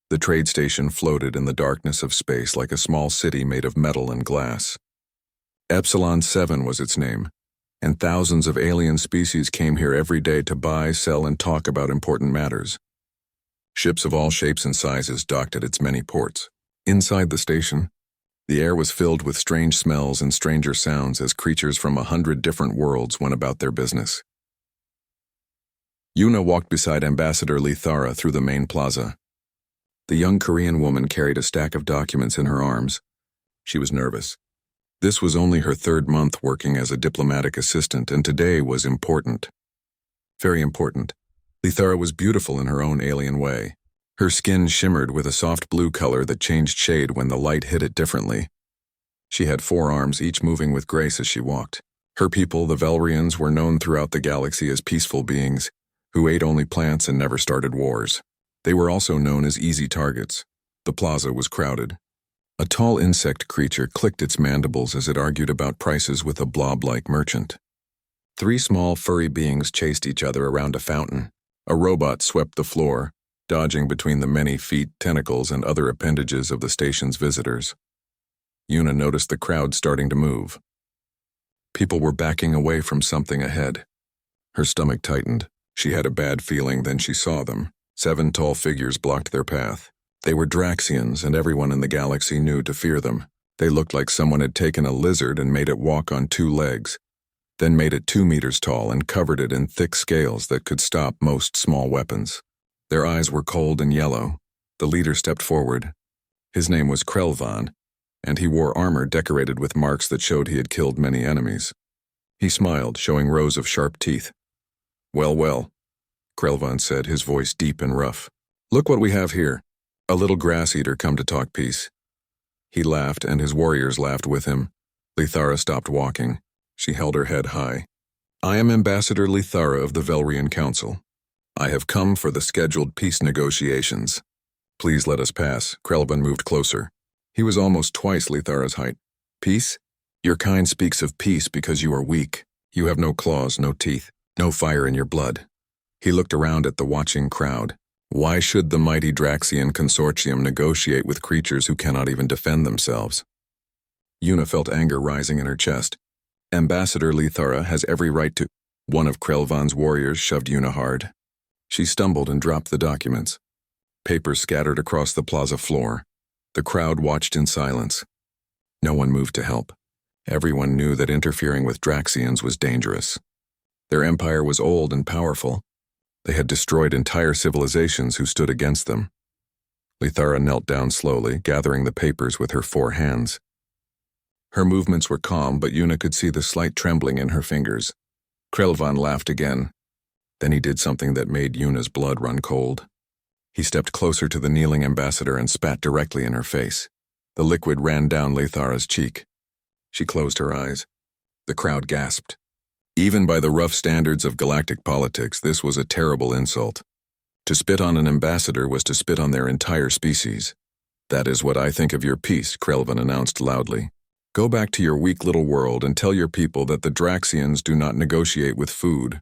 The trade station floated in the darkness of space like a small city made of metal and glass. Epsilon 7 was its name, and thousands of alien species came here every day to buy, sell, and talk about important matters. Ships of all shapes and sizes docked at its many ports. Inside the station, the air was filled with strange smells and stranger sounds as creatures from 100 different worlds went about their business. Yuna walked beside Ambassador Lithara through the main plaza. The young Korean woman carried a stack of documents in her arms. She was nervous. This was only her 3rd month working as a diplomatic assistant, and today was important. Very important. Lithara was beautiful in her own alien way. Her skin shimmered with a soft blue color that changed shade when the light hit it differently. She had 4 arms, each moving with grace as she walked. Her people, the Velrians, were known throughout the galaxy as peaceful beings who ate only plants and never started wars. They were also known as easy targets. The plaza was crowded. A tall insect creature clicked its mandibles as it argued about prices with a blob-like merchant. 3 small furry beings chased each other around a fountain. A robot swept the floor, dodging between the many feet, tentacles, and other appendages of the station's visitors. Yuna noticed the crowd starting to move. People were backing away from something ahead. Her stomach tightened. She had a bad feeling, then she saw them. 7 tall figures blocked their path. They were Draxians, and everyone in the galaxy knew to fear them. They looked like someone had taken a lizard and made it walk on 2 legs, then made it 2 meters tall and covered it in thick scales that could stop most small weapons. Their eyes were cold and yellow. The leader stepped forward. His name was Krelvan, and he wore armor decorated with marks that showed he had killed many enemies. He smiled, showing rows of sharp teeth. "Well, well," Krelvan said, his voice deep and rough. "Look what we have here. A little grass-eater come to talk peace." He laughed, and his warriors laughed with him. Lithara stopped walking. She held her head high. "I am Ambassador Lithara of the Velrian Council. I have come for the scheduled peace negotiations. Please let us pass." Krelvan moved closer. He was almost twice Lithara's height. "Peace? Your kind speaks of peace because you are weak. You have no claws, no teeth, no fire in your blood." He looked around at the watching crowd. Why should the mighty Draxian consortium negotiate with creatures who cannot even defend themselves? Yuna felt anger rising in her chest. Ambassador Lithara has every right to— One of Krelvan's warriors shoved Yuna hard. She stumbled and dropped the documents. Papers scattered across the plaza floor. The crowd watched in silence. No one moved to help. Everyone knew that interfering with Draxians was dangerous. Their empire was old and powerful. They had destroyed entire civilizations who stood against them. Lithara knelt down slowly, gathering the papers with her 4 hands. Her movements were calm, but Yuna could see the slight trembling in her fingers. Krelvan laughed again. Then he did something that made Yuna's blood run cold. He stepped closer to the kneeling ambassador and spat directly in her face. The liquid ran down Lithara's cheek. She closed her eyes. The crowd gasped. Even by the rough standards of galactic politics, this was a terrible insult. To spit on an ambassador was to spit on their entire species. "That is what I think of your peace," Krelvan announced loudly. "Go back to your weak little world and tell your people that the Draxians do not negotiate with food."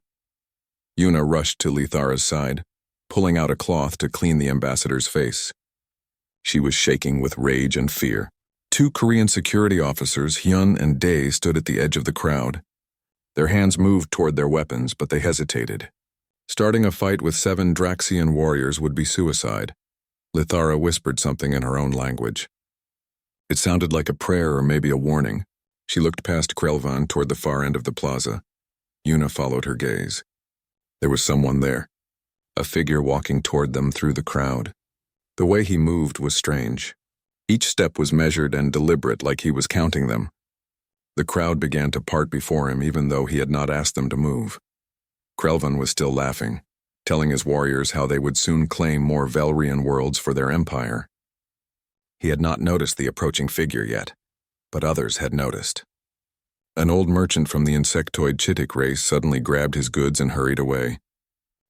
Yuna rushed to Lithara's side, pulling out a cloth to clean the ambassador's face. She was shaking with rage and fear. 2 Korean security officers, Hyun and Dae, stood at the edge of the crowd. Their hands moved toward their weapons, but they hesitated. Starting a fight with 7 Draxian warriors would be suicide. Lithara whispered something in her own language. It sounded like a prayer or maybe a warning. She looked past Krelvan toward the far end of the plaza. Yuna followed her gaze. There was someone there, a figure walking toward them through the crowd. The way he moved was strange. Each step was measured and deliberate, like he was counting them. The crowd began to part before him, even though he had not asked them to move. Krelvan was still laughing, telling his warriors how they would soon claim more Velrian worlds for their empire. He had not noticed the approaching figure yet, but others had noticed. An old merchant from the insectoid Chitik race suddenly grabbed his goods and hurried away.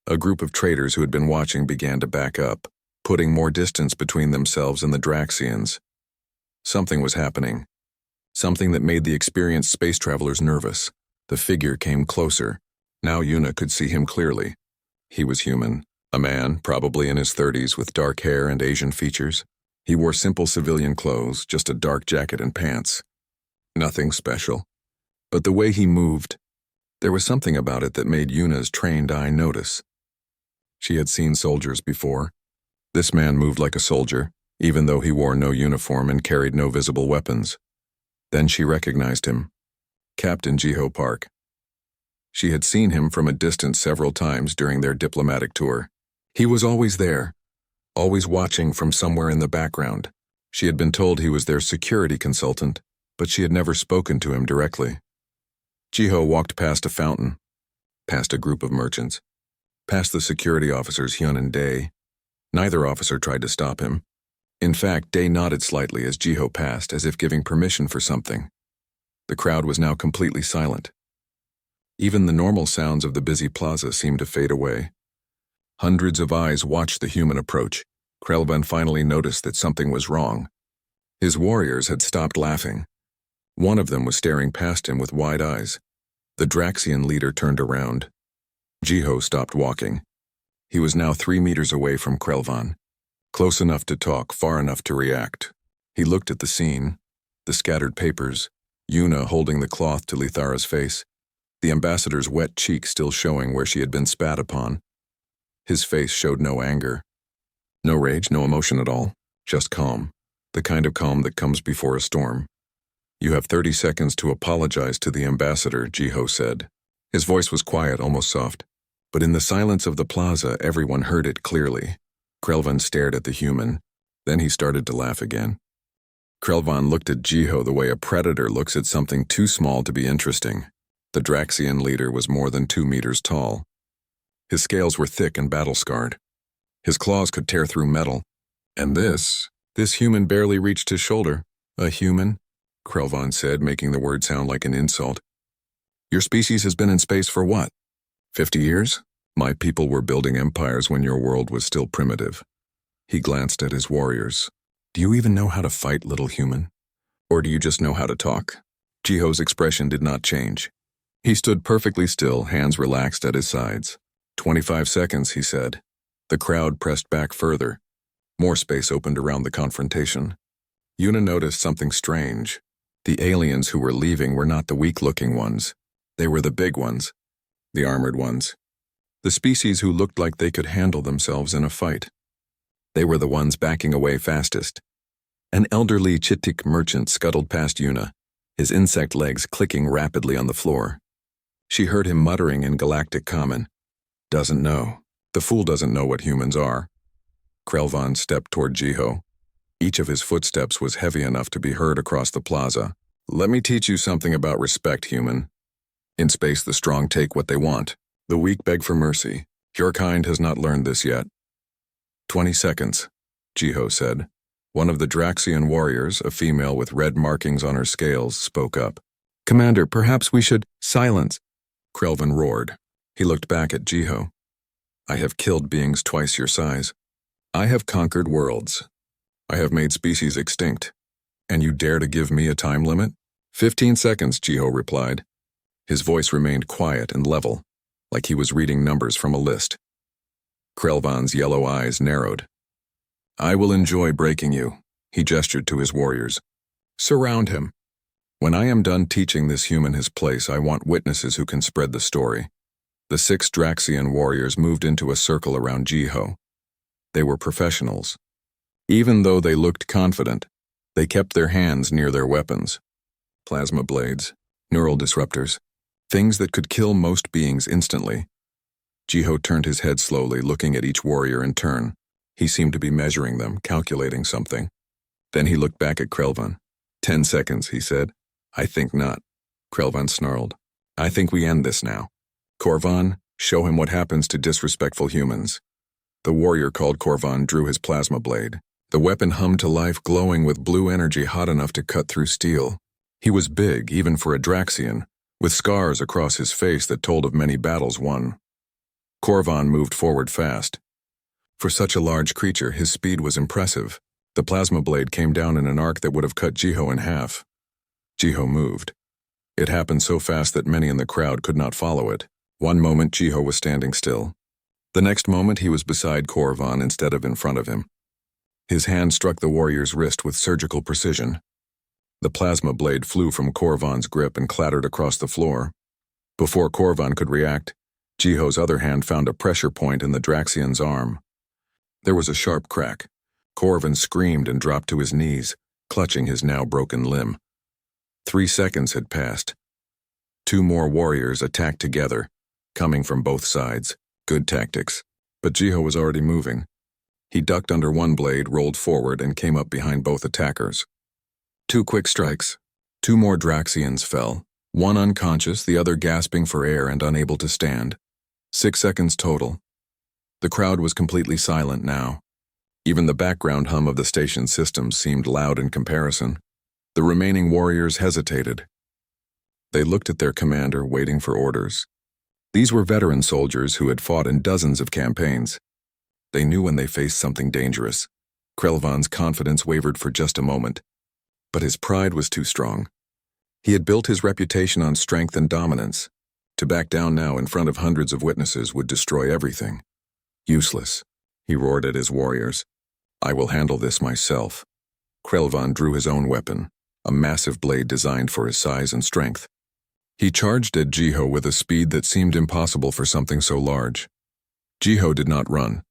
A group of traders who had been watching began to back up, putting more distance between themselves and the Draxians. Something was happening. Something that made the experienced space travelers nervous. The figure came closer. Now Yuna could see him clearly. He was human, A man, probably in his 30s, with dark hair and Asian features. He wore simple civilian clothes, just a dark jacket and pants. Nothing special. But the way he moved, there was something about it that made Yuna's trained eye notice. She had seen soldiers before. This man moved like a soldier, even though he wore no uniform and carried no visible weapons. Then she recognized him. Captain Jiho Park. She had seen him from a distance several times during their diplomatic tour. He was always there, always watching from somewhere in the background. She had been told he was their security consultant, but she had never spoken to him directly. Jiho walked past a fountain, past a group of merchants, past the security officers Hyun and Dae. Neither officer tried to stop him. In fact, Dae nodded slightly as Jiho passed, as if giving permission for something. The crowd was now completely silent. Even the normal sounds of the busy plaza seemed to fade away. Hundreds of eyes watched the human approach. Krelvan finally noticed that something was wrong. His warriors had stopped laughing. One of them was staring past him with wide eyes. The Draxian leader turned around. Jiho stopped walking. He was now 3 meters away from Krelvan. Close enough to talk, far enough to react. He looked at the scene, the scattered papers, Yuna holding the cloth to Lithara's face, the ambassador's wet cheek still showing where she had been spat upon. His face showed no anger. No rage, no emotion at all, just calm, the kind of calm that comes before a storm. "You have 30 seconds to apologize to the ambassador," Jiho said. His voice was quiet, almost soft, but in the silence of the plaza, everyone heard it clearly. Krelvan stared at the human, then he started to laugh again. Krelvan looked at Jiho the way a predator looks at something too small to be interesting. The Draxian leader was more than 2 meters tall. His scales were thick and battle-scarred. His claws could tear through metal. And this human barely reached his shoulder. "A human?" Krelvan said, making the word sound like an insult. "Your species has been in space for what? 50 years? My people were building empires when your world was still primitive." He glanced at his warriors. "Do you even know how to fight, little human? Or do you just know how to talk?" Jiho's expression did not change. He stood perfectly still, hands relaxed at his sides. 25 seconds, he said. The crowd pressed back further. More space opened around the confrontation. Yuna noticed something strange. The aliens who were leaving were not the weak-looking ones. They were the big ones, the armored ones. The species who looked like they could handle themselves in a fight. They were the ones backing away fastest. An elderly Chitik merchant scuttled past Yuna, his insect legs clicking rapidly on the floor. She heard him muttering in Galactic Common. "Doesn't know. The fool doesn't know what humans are." Krelvan stepped toward Jiho. Each of his footsteps was heavy enough to be heard across the plaza. "Let me teach you something about respect, human. In space, the strong take what they want. The weak beg for mercy. Your kind has not learned this yet." 20 seconds, Jiho said. One of the Draxian warriors, a female with red markings on her scales, spoke up. "Commander, perhaps we should—" "Silence!" Krelvan roared. He looked back at Jiho. "I have killed beings twice your size. I have conquered worlds. I have made species extinct. And you dare to give me a time limit?" 15 seconds, Jiho replied. His voice remained quiet and level, like he was reading numbers from a list. Krelvan's yellow eyes narrowed. "I will enjoy breaking you," he gestured to his warriors. "Surround him. When I am done teaching this human his place, I want witnesses who can spread the story." The 6 Draxian warriors moved into a circle around Jiho. They were professionals. Even though they looked confident, they kept their hands near their weapons. Plasma blades, neural disruptors, things that could kill most beings instantly. Jiho turned his head slowly, looking at each warrior in turn. He seemed to be measuring them, calculating something. Then he looked back at Krelvan. 10 seconds, he said. "I think not." Krelvan snarled. "I think we end this now. Korvan, show him what happens to disrespectful humans." The warrior called Korvan drew his plasma blade. The weapon hummed to life, glowing with blue energy hot enough to cut through steel. He was big, even for a Draxian, with scars across his face that told of many battles won. Korvan moved forward fast. For such a large creature, his speed was impressive. The plasma blade came down in an arc that would have cut Jiho in half. Jiho moved. It happened so fast that many in the crowd could not follow it. One moment, Jiho was standing still. The next moment he was beside Korvan instead of in front of him. His hand struck the warrior's wrist with surgical precision. The plasma blade flew from Korvan's grip and clattered across the floor. Before Korvan could react, Jiho's other hand found a pressure point in the Draxian's arm. There was a sharp crack. Korvan screamed and dropped to his knees, clutching his now broken limb. 3 seconds had passed. 2 more warriors attacked together, coming from both sides. Good tactics. But Jiho was already moving. He ducked under one blade, rolled forward, and came up behind both attackers. 2 quick strikes. 2 more Draxians fell, one unconscious, the other gasping for air and unable to stand. 6 seconds total. The crowd was completely silent now. Even the background hum of the station system seemed loud in comparison. The remaining warriors hesitated. They looked at their commander, waiting for orders. These were veteran soldiers who had fought in dozens of campaigns. They knew when they faced something dangerous. Krelvan's confidence wavered for just a moment. But his pride was too strong. He had built his reputation on strength and dominance. To back down now in front of hundreds of witnesses would destroy everything. Useless, he roared at his warriors. I will handle this myself. Krelvan drew his own weapon, a massive blade designed for his size and strength. He charged at Jiho with a speed that seemed impossible for something so large. Jiho did not run.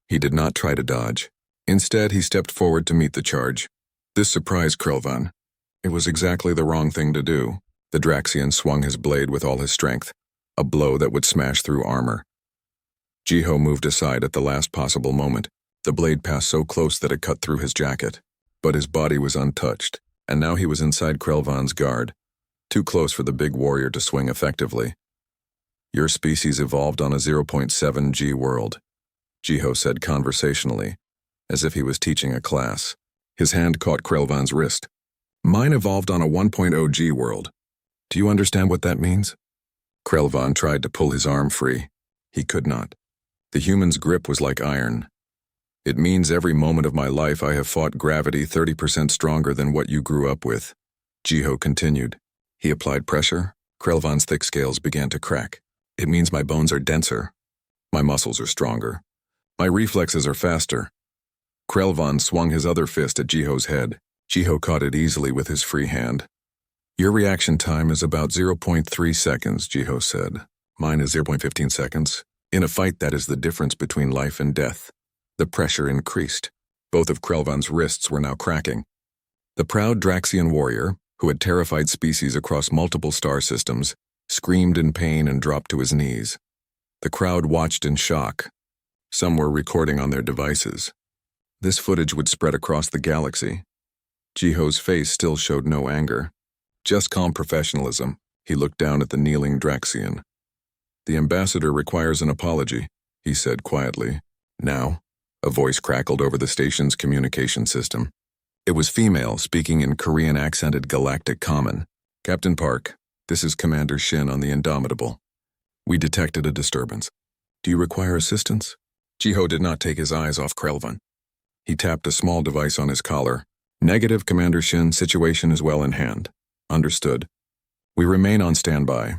He did not try to dodge. Instead, he stepped forward to meet the charge. This surprised Krelvan. It was exactly the wrong thing to do. The Draxian swung his blade with all his strength, a blow that would smash through armor. Jiho moved aside at the last possible moment. The blade passed so close that it cut through his jacket. But his body was untouched, and now he was inside Krelvan's guard, too close for the big warrior to swing effectively. Your species evolved on a 0.7 G world, Jiho said conversationally, as if he was teaching a class. His hand caught Krelvan's wrist. Mine evolved on a 1.0 G world. Do you understand what that means? Krelvan tried to pull his arm free. He could not. The human's grip was like iron. It means every moment of my life I have fought gravity 30% stronger than what you grew up with. Jiho continued. He applied pressure. Krelvan's thick scales began to crack. It means my bones are denser. My muscles are stronger. My reflexes are faster. Krelvan swung his other fist at Jiho's head. Jiho caught it easily with his free hand. Your reaction time is about 0.3 seconds, Jiho said. Mine is 0.15 seconds. In a fight, that is the difference between life and death. The pressure increased. Both of Krelvan's wrists were now cracking. The proud Draxian warrior, who had terrified species across multiple star systems, screamed in pain and dropped to his knees. The crowd watched in shock. Some were recording on their devices. This footage would spread across the galaxy. Jiho's face still showed no anger. Just calm professionalism. He looked down at the kneeling Draxian. The ambassador requires an apology, he said quietly. Now, a voice crackled over the station's communication system. It was female, speaking in Korean-accented Galactic Common. Captain Park, this is Commander Shin on the Indomitable. We detected a disturbance. Do you require assistance? Jiho did not take his eyes off Krelvan. He tapped a small device on his collar. Negative, Commander Shin, situation is well in hand. Understood. We remain on standby.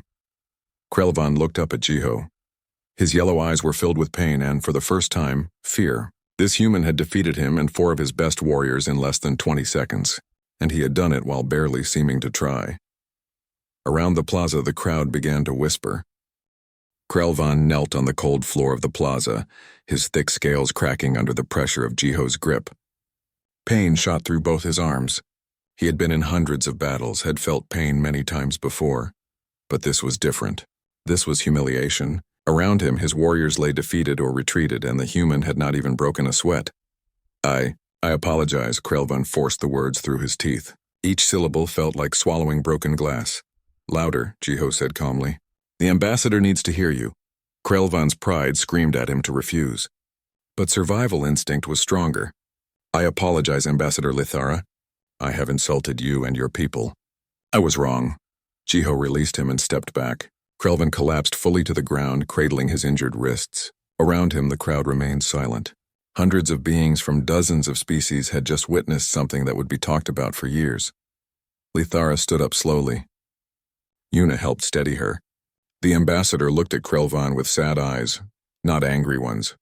Krelvan looked up at Jiho. His yellow eyes were filled with pain and, for the first time, fear. This human had defeated him and 4 of his best warriors in less than 20 seconds, and he had done it while barely seeming to try. Around the plaza, the crowd began to whisper. Krelvan knelt on the cold floor of the plaza, his thick scales cracking under the pressure of Jiho's grip. Pain shot through both his arms. He had been in hundreds of battles, had felt pain many times before. But this was different. This was humiliation. Around him, his warriors lay defeated or retreated, and the human had not even broken a sweat. I apologize, Krelvan forced the words through his teeth. Each syllable felt like swallowing broken glass. Louder, Jiho said calmly. The ambassador needs to hear you. Krelvan's pride screamed at him to refuse. But survival instinct was stronger. I apologize, Ambassador Lithara. I have insulted you and your people. I was wrong. Jiho released him and stepped back. Krelvan collapsed fully to the ground, cradling his injured wrists. Around him, the crowd remained silent. Hundreds of beings from dozens of species had just witnessed something that would be talked about for years. Lithara stood up slowly. Yuna helped steady her. The ambassador looked at Krelvan with sad eyes. not angry ones.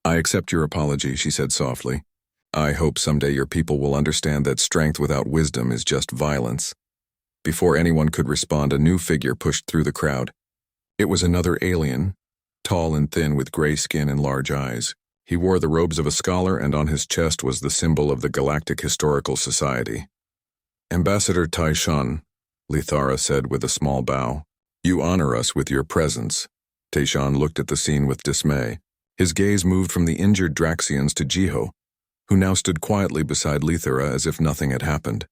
I accept your apology, she said softly. I hope someday your people will understand that strength without wisdom is just violence. Before anyone could respond, a new figure pushed through the crowd. It was another alien, tall and thin with gray skin and large eyes. He wore the robes of a scholar, and on his chest was the symbol of the Galactic Historical Society. Ambassador Taishan, Lithara said with a small bow. You honor us with your presence. Taishan looked at the scene with dismay. His gaze moved from the injured Draxians to Jiho, who now stood quietly beside Lithara as if nothing had happened.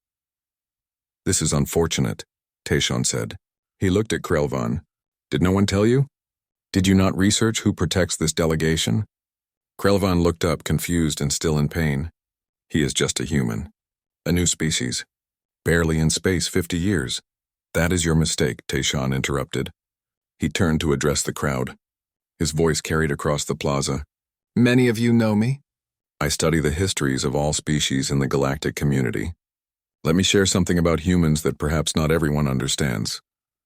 This is unfortunate, Taishan said. He looked at Krelvan. Did no one tell you? Did you not research who protects this delegation? Krelvan looked up, confused and still in pain. He is just a human. A new species. Barely in space 50 years. That is your mistake, Taishan interrupted. He turned to address the crowd. His voice carried across the plaza. Many of you know me. I study the histories of all species in the galactic community. Let me share something about humans that perhaps not everyone understands.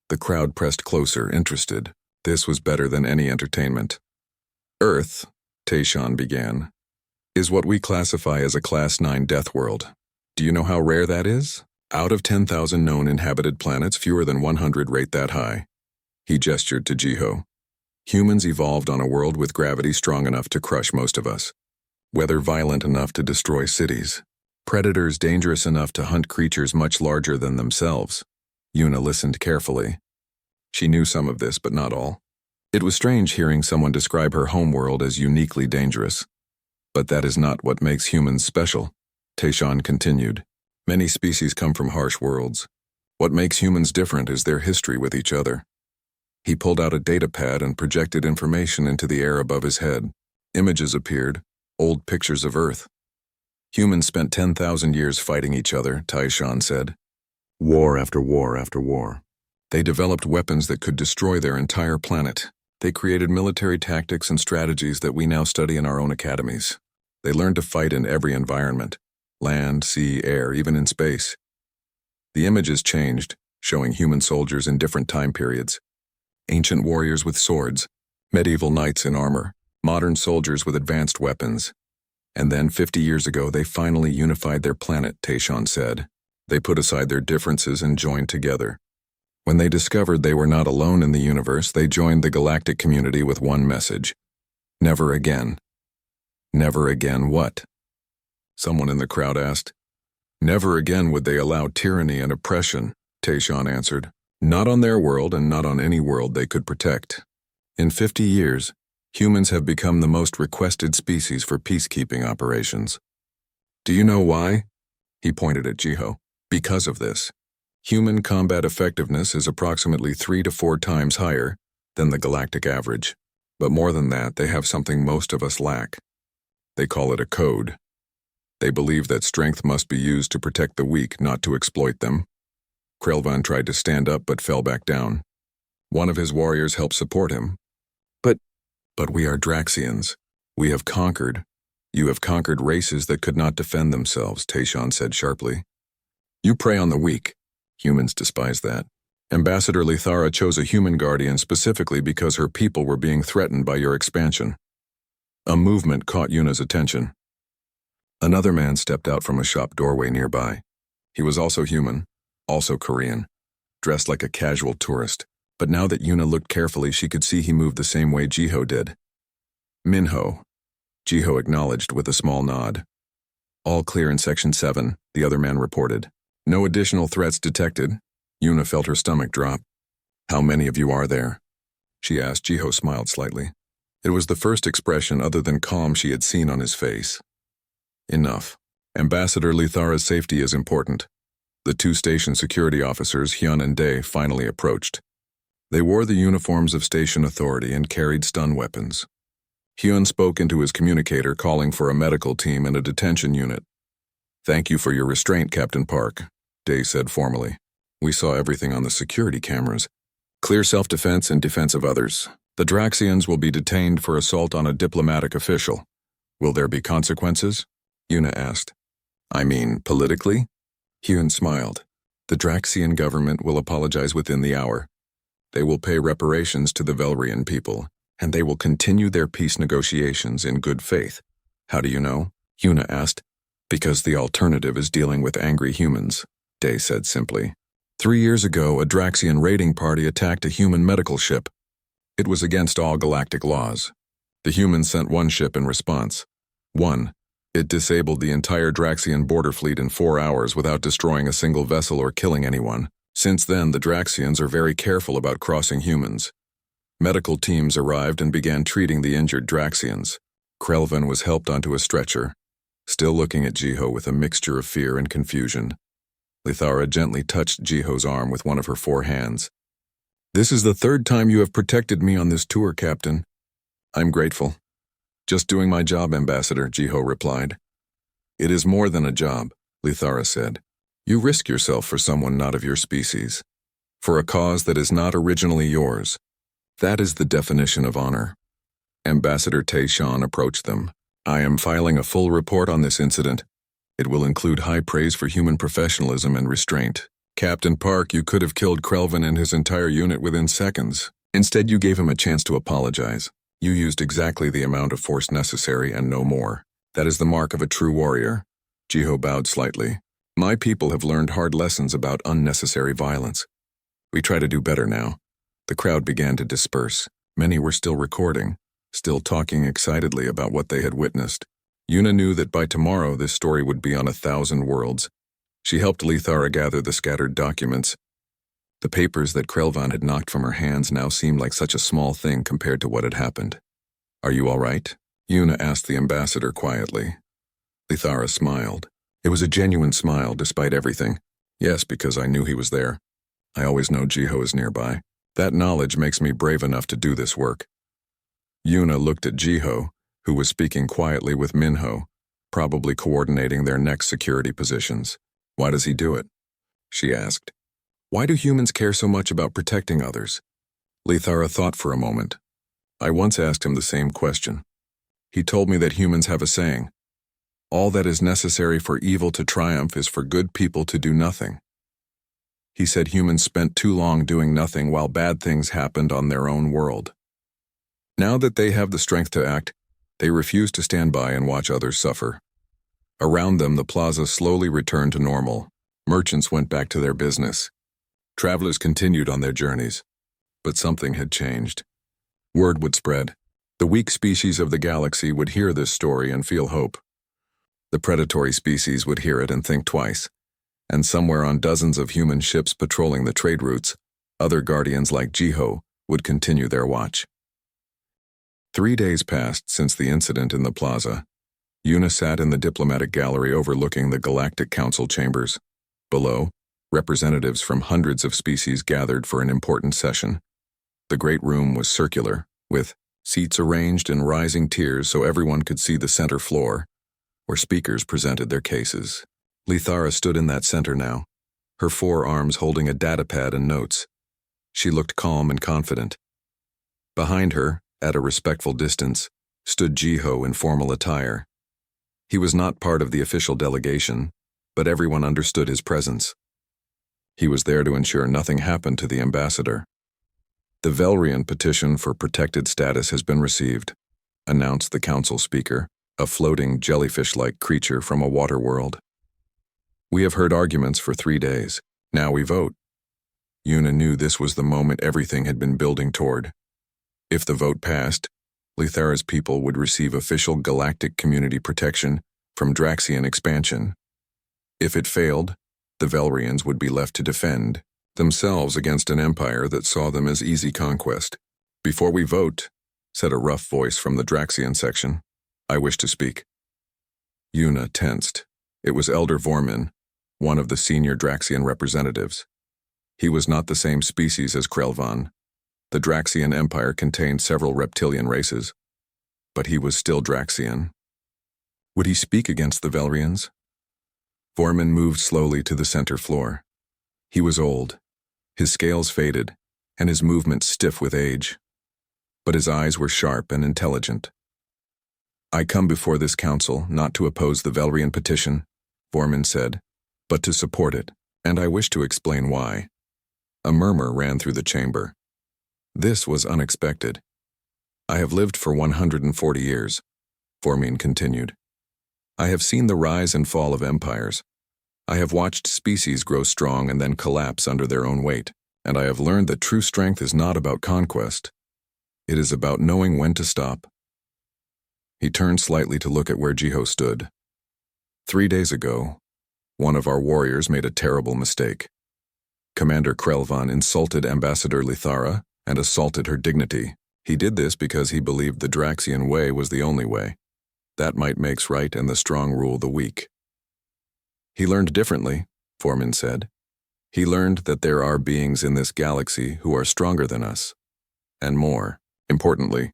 The crowd pressed closer, interested. This was better than any entertainment. Earth, Taishan began, is what we classify as a Class 9 death world. Do you know how rare that is? Out of 10,000 known inhabited planets, fewer than 100 rate that high. He gestured to Jiho. Humans evolved on a world with gravity strong enough to crush most of us. Weather violent enough to destroy cities. Predators dangerous enough to hunt creatures much larger than themselves. Yuna listened carefully. She knew some of this, but not all. It was strange hearing someone describe her homeworld as uniquely dangerous. But that is not what makes humans special, Taishan continued. Many species come from harsh worlds. What makes humans different is their history with each other. He pulled out a data pad and projected information into the air above his head. Images appeared, old pictures of Earth. Humans spent 10,000 years fighting each other, Taishan said. War after war after war. They developed weapons that could destroy their entire planet. They created military tactics and strategies that we now study in our own academies. They learned to fight in every environment. Land, sea, air, even in space. The images changed, showing human soldiers in different time periods. Ancient warriors with swords, medieval knights in armor, modern soldiers with advanced weapons. And then 50 years ago they finally unified their planet, Taishan said. They put aside their differences and joined together. When they discovered they were not alone in the universe, they joined the galactic community with one message. Never again. Never again what? Someone in the crowd asked. Never again would they allow tyranny and oppression, Taishan answered. Not on their world and not on any world they could protect. In 50 years, humans have become the most requested species for peacekeeping operations. Do you know why? He pointed at Jiho. Because of this. Human combat effectiveness is approximately 3 to 4 times higher than the galactic average. But more than that, they have something most of us lack. They call it a code. They believe that strength must be used to protect the weak, not to exploit them. Krelvan tried to stand up but fell back down. One of his warriors helped support him. But we are Draxians. We have conquered. You have conquered races that could not defend themselves, Taishan said sharply. You prey on the weak. Humans despise that. Ambassador Lithara chose a human guardian specifically because her people were being threatened by your expansion. A movement caught Yuna's attention. Another man stepped out from a shop doorway nearby. He was also human, also Korean, dressed like a casual tourist, but now that Yuna looked carefully, she could see he moved the same way Jiho did. Minho, Jiho acknowledged with a small nod. All clear in Section 7, the other man reported. No additional threats detected. Yuna felt her stomach drop. How many of you are there? She asked. Jiho smiled slightly. It was the first expression other than calm she had seen on his face. Enough. Ambassador Lithara's safety is important. The 2 station security officers, Hyun and Dae, finally approached. They wore the uniforms of station authority and carried stun weapons. Hyun spoke into his communicator, calling for a medical team and a detention unit. Thank you for your restraint, Captain Park, Dae said formally. We saw everything on the security cameras. Clear self-defense and defense of others. The Draxians will be detained for assault on a diplomatic official. Will there be consequences? Yuna asked. I mean, politically? Hyun smiled. The Draxian government will apologize within the hour. They will pay reparations to the Velrian people, and they will continue their peace negotiations in good faith. How do you know? Yuna asked. Because the alternative is dealing with angry humans, Day said simply. 3 years ago, a Draxian raiding party attacked a human medical ship. It was against all galactic laws. The humans sent one ship in response. It disabled the entire Draxian border fleet in 4 hours without destroying a single vessel or killing anyone. Since then, the Draxians are very careful about crossing humans. Medical teams arrived and began treating the injured Draxians. Krelvan was helped onto a stretcher, still looking at Jiho with a mixture of fear and confusion. Lithara gently touched Jiho's arm with one of her 4 hands. This is the 3rd time you have protected me on this tour, Captain. I'm grateful. Just doing my job, Ambassador, Jiho replied. It is more than a job, Lithara said. You risk yourself for someone not of your species, for a cause that is not originally yours. That is the definition of honor. Ambassador Taishan approached them. I am filing a full report on this incident. It will include high praise for human professionalism and restraint. Captain Park, you could have killed Krelvan and his entire unit within seconds. Instead, you gave him a chance to apologize. You used exactly the amount of force necessary and no more. That is the mark of a true warrior. Jiho bowed slightly. My people have learned hard lessons about unnecessary violence. We try to do better now. The crowd began to disperse. Many were still recording, still talking excitedly about what they had witnessed. Yuna knew that by tomorrow this story would be on 1,000 worlds. She helped Lithara gather the scattered documents. The papers that Krelvan had knocked from her hands now seemed like such a small thing compared to what had happened. Are you all right? Yuna asked the ambassador quietly. Lithara smiled. It was a genuine smile despite everything. Yes, because I knew he was there. I always know Jiho is nearby. That knowledge makes me brave enough to do this work. Yuna looked at Jiho, who was speaking quietly with Minho, probably coordinating their next security positions. Why does he do it? She asked. Why do humans care so much about protecting others? Lithara thought for a moment. I once asked him the same question. He told me that humans have a saying. All that is necessary for evil to triumph is for good people to do nothing. He said humans spent too long doing nothing while bad things happened on their own world. Now that they have the strength to act, they refuse to stand by and watch others suffer. Around them, the plaza slowly returned to normal. Merchants went back to their business. Travelers continued on their journeys. But something had changed. Word would spread. The weak species of the galaxy would hear this story and feel hope. The predatory species would hear it and think twice. And somewhere on dozens of human ships patrolling the trade routes, other guardians like Jiho would continue their watch. 3 days passed since the incident in the plaza. Yuna sat in the diplomatic gallery overlooking the Galactic Council chambers. Below, representatives from hundreds of species gathered for an important session. The great room was circular, with seats arranged in rising tiers so everyone could see the center floor, where speakers presented their cases. Lithara stood in that center now, her 4 arms holding a datapad and notes. She looked calm and confident. Behind her, at a respectful distance, stood Jiho in formal attire. He was not part of the official delegation, but everyone understood his presence. He was there to ensure nothing happened to the ambassador. The Velrian petition for protected status has been received, announced the council speaker, a floating jellyfish-like creature from a water world. We have heard arguments for 3 days. Now we vote. Yuna knew this was the moment everything had been building toward. If the vote passed, Lithara's people would receive official galactic community protection from Draxian expansion. If it failed, the Velrians would be left to defend themselves against an empire that saw them as easy conquest. Before we vote, said a rough voice from the Draxian section, I wish to speak. Yuna tensed. It was Elder Vormin, one of the senior Draxian representatives. He was not the same species as Krelvan. The Draxian Empire contained several reptilian races, but he was still Draxian. Would he speak against the Velrians? Vormin moved slowly to the center floor. He was old, his scales faded, and his movements stiff with age. But his eyes were sharp and intelligent. I come before this council not to oppose the Velrian petition, Vormin said, but to support it, and I wish to explain why. A murmur ran through the chamber. This was unexpected. I have lived for 140 years, Formin continued. I have seen the rise and fall of empires. I have watched species grow strong and then collapse under their own weight, and I have learned that true strength is not about conquest. It is about knowing when to stop. He turned slightly to look at where Jiho stood. 3 days ago, one of our warriors made a terrible mistake. Commander Krelvan insulted Ambassador Lithara and assaulted her dignity. He did this because he believed the Draxian way was the only way. That might makes right and the strong rule the weak. He learned differently, Formin said. He learned that there are beings in this galaxy who are stronger than us. And more, importantly,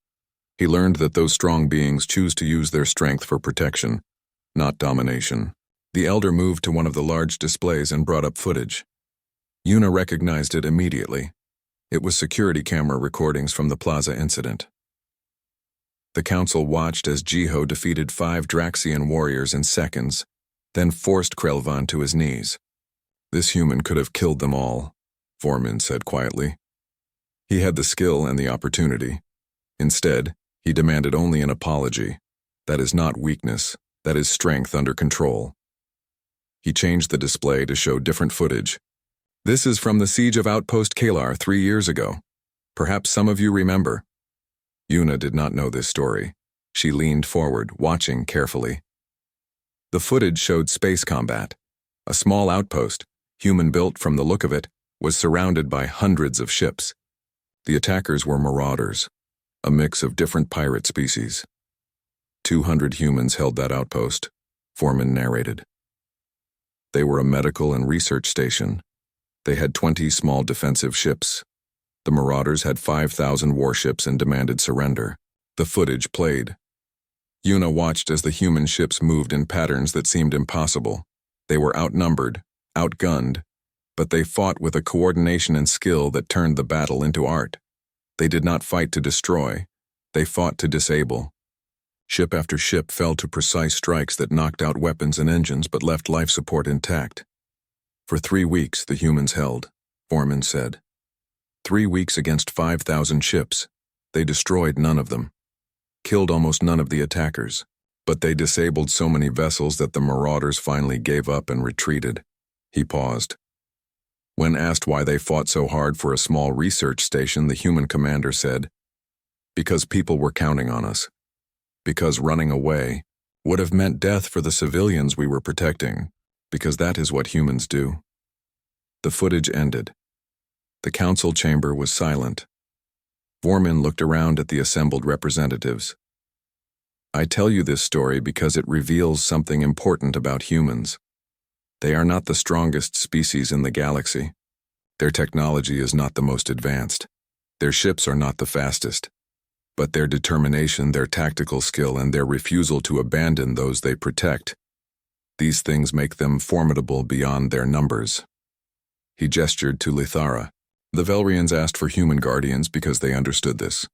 he learned that those strong beings choose to use their strength for protection, not domination. The elder moved to one of the large displays and brought up footage. Yuna recognized it immediately. It was security camera recordings from the plaza incident. The council watched as Jiho defeated 5 Draxian warriors in seconds, then forced Krelvan to his knees. This human could have killed them all, Formin said quietly. He had the skill and the opportunity. Instead, he demanded only an apology. That is not weakness, that is strength under control. He changed the display to show different footage. This is from the siege of Outpost Kalar 3 years ago. Perhaps some of you remember. Yuna did not know this story. She leaned forward, watching carefully. The footage showed space combat. A small outpost, human-built from the look of it, was surrounded by hundreds of ships. The attackers were marauders, a mix of different pirate species. 200 humans held that outpost, Formin narrated. They were a medical and research station. They had 20 small defensive ships. The marauders had 5,000 warships and demanded surrender. The footage played. Yuna watched as the human ships moved in patterns that seemed impossible. They were outnumbered, outgunned, but they fought with a coordination and skill that turned the battle into art. They did not fight to destroy. They fought to disable. Ship after ship fell to precise strikes that knocked out weapons and engines but left life support intact. For 3 weeks, the humans held, Formin said. 3 weeks against 5,000 ships. They destroyed none of them. Killed almost none of the attackers. But they disabled so many vessels that the marauders finally gave up and retreated. He paused. When asked why they fought so hard for a small research station, the human commander said, "Because people were counting on us. Because running away would have meant death for the civilians we were protecting. Because that is what humans do." The footage ended. The council chamber was silent. Formin looked around at the assembled representatives. I tell you this story because it reveals something important about humans. They are not the strongest species in the galaxy. Their technology is not the most advanced. Their ships are not the fastest. But their determination, their tactical skill, and their refusal to abandon those they protect, these things make them formidable beyond their numbers. He gestured to Lithara. The Velrians asked for human guardians because they understood this.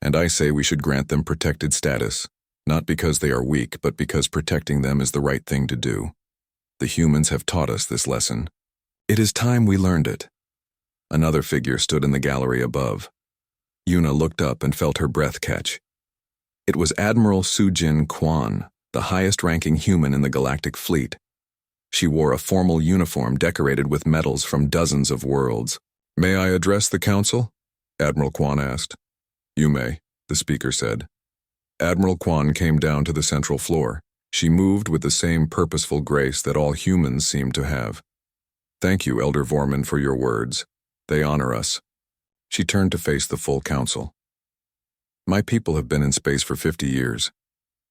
And I say we should grant them protected status, not because they are weak, but because protecting them is the right thing to do. The humans have taught us this lesson. It is time we learned it. Another figure stood in the gallery above. Yuna looked up and felt her breath catch. It was Admiral Sujin Quan, the highest-ranking human in the Galactic Fleet. She wore a formal uniform decorated with medals from dozens of worlds. May I address the council? Admiral Quan asked. You may, the speaker said. Admiral Quan came down to the central floor. She moved with the same purposeful grace that all humans seem to have. Thank you, Elder Vorman, for your words. They honor us. She turned to face the full council. My people have been in space for 50 years.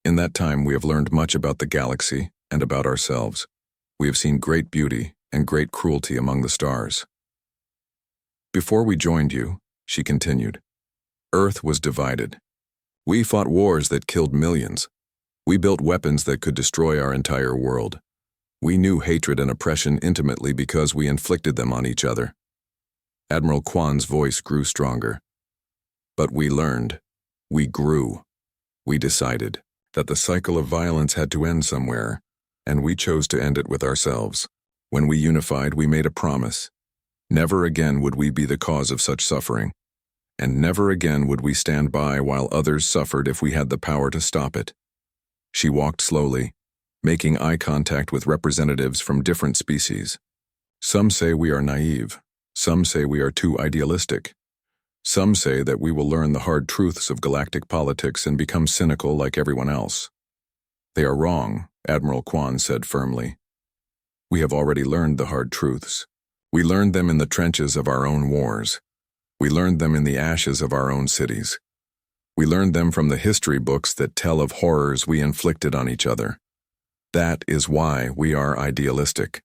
In that time, we have learned much about the galaxy and about ourselves. We have seen great beauty and great cruelty among the stars. Before we joined you, she continued, Earth was divided. We fought wars that killed millions. We built weapons that could destroy our entire world. We knew hatred and oppression intimately because we inflicted them on each other. Admiral Kwan's voice grew stronger. But we learned. We grew. We decided that the cycle of violence had to end somewhere, and we chose to end it with ourselves. When we unified, we made a promise. Never again would we be the cause of such suffering. and never again would we stand by while others suffered if we had the power to stop it. She walked slowly, making eye contact with representatives from different species. Some say we are naive. Some say we are too idealistic. Some say that we will learn the hard truths of galactic politics and become cynical like everyone else. They are wrong, Admiral Kwan said firmly. We have already learned the hard truths. We learned them in the trenches of our own wars. We learned them in the ashes of our own cities. We learned them from the history books that tell of horrors we inflicted on each other. That is why we are idealistic.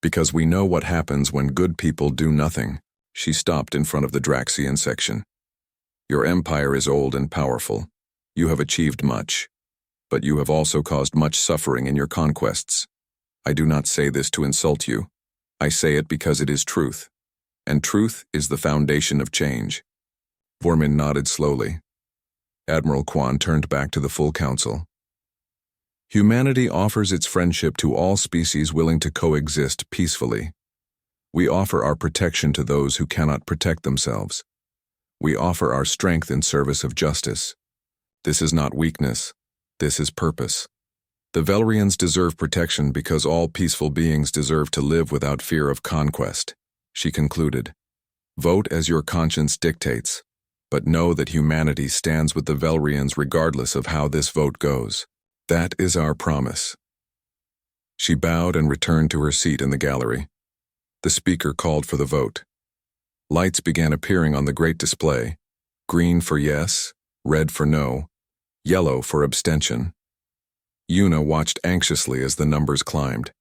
Because we know what happens when good people do nothing. She stopped in front of the Draxian section. Your empire is old and powerful. You have achieved much. But you have also caused much suffering in your conquests. I do not say this to insult you. I say it because it is truth. And truth is the foundation of change. Vormin nodded slowly. Admiral Kwan turned back to the full council. Humanity offers its friendship to all species willing to coexist peacefully. We offer our protection to those who cannot protect themselves. We offer our strength in service of justice. This is not weakness. This is purpose. The Velrians deserve protection because all peaceful beings deserve to live without fear of conquest, she concluded. Vote as your conscience dictates, but know that humanity stands with the Velrians regardless of how this vote goes. That is our promise. She bowed and returned to her seat in the gallery. The speaker called for the vote. Lights began appearing on the great display. Green for yes, red for no, yellow for abstention. Yuna watched anxiously as the numbers climbed.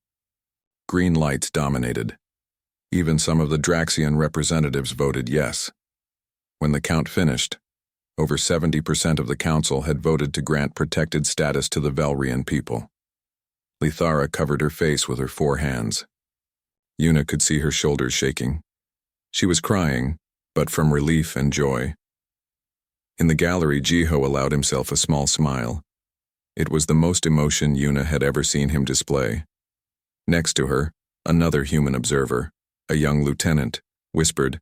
Green lights dominated. Even some of the Draxian representatives voted yes. When the count finished, over 70% of the council had voted to grant protected status to the Velrian people. Lithara covered her face with her 4 hands. Yuna could see her shoulders shaking. She was crying, but from relief and joy. In the gallery, Jiho allowed himself a small smile. It was the most emotion Yuna had ever seen him display. Next to her, another human observer, a young lieutenant, whispered,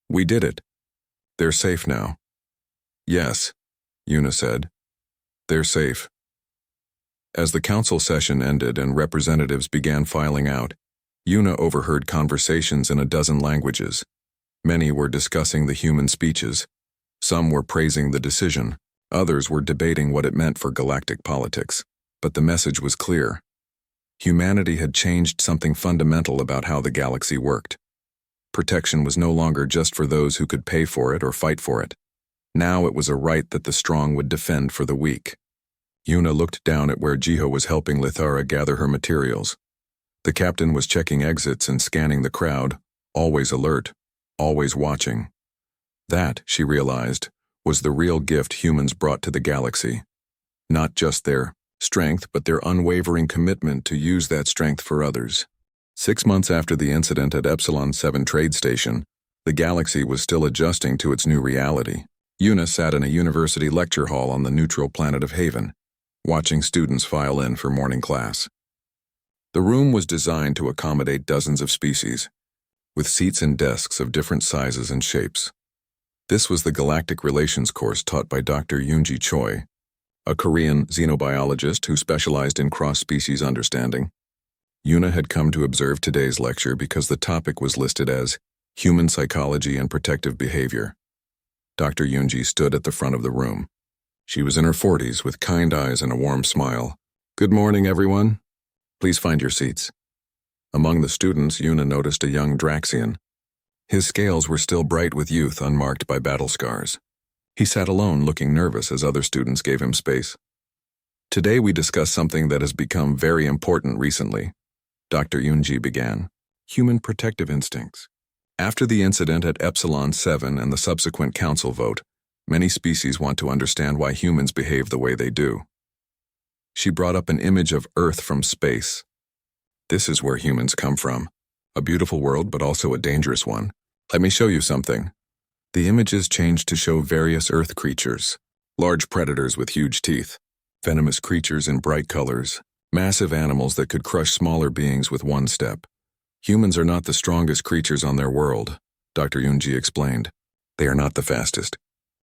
"We did it. They're safe now." "Yes," Yuna said. "They're safe." As the council session ended and representatives began filing out, Yuna overheard conversations in a dozen languages. Many were discussing the human speeches. Some were praising the decision. Others were debating what it meant for galactic politics. But the message was clear. Humanity had changed something fundamental about how the galaxy worked. Protection was no longer just for those who could pay for it or fight for it. Now it was a right that the strong would defend for the weak. Yuna looked down at where Jiho was helping Lithara gather her materials. The captain was checking exits and scanning the crowd, always alert, always watching. That, she realized, was the real gift humans brought to the galaxy. Not just their strength, but their unwavering commitment to use that strength for others. 6 months after the incident at Epsilon 7 trade station, the galaxy was still adjusting to its new reality. Yuna sat in a university lecture hall on the neutral planet of Haven, watching students file in for morning class. The room was designed to accommodate dozens of species, with seats and desks of different sizes and shapes. This was the Galactic Relations course taught by Dr. Yoonji Choi, a Korean xenobiologist who specialized in cross-species understanding. Yuna had come to observe today's lecture because the topic was listed as Human Psychology and Protective Behavior. Dr. Yoonji stood at the front of the room. She was in her 40s with kind eyes and a warm smile. "Good morning, everyone. Please find your seats." Among the students, Yuna noticed a young Draxian. His scales were still bright with youth, unmarked by battle scars. He sat alone, looking nervous as other students gave him space. "Today we discuss something that has become very important recently," Dr. Yoonji began. "Human protective instincts. After the incident at Epsilon 7 and the subsequent council vote, many species want to understand why humans behave the way they do." She brought up an image of Earth from space. "This is where humans come from. A beautiful world, but also a dangerous one. Let me show you something." The images changed to show various Earth creatures. Large predators with huge teeth, venomous creatures in bright colors, massive animals that could crush smaller beings with one step. Humans are not the strongest creatures on their world, Dr. Yoonji explained. They are not the fastest.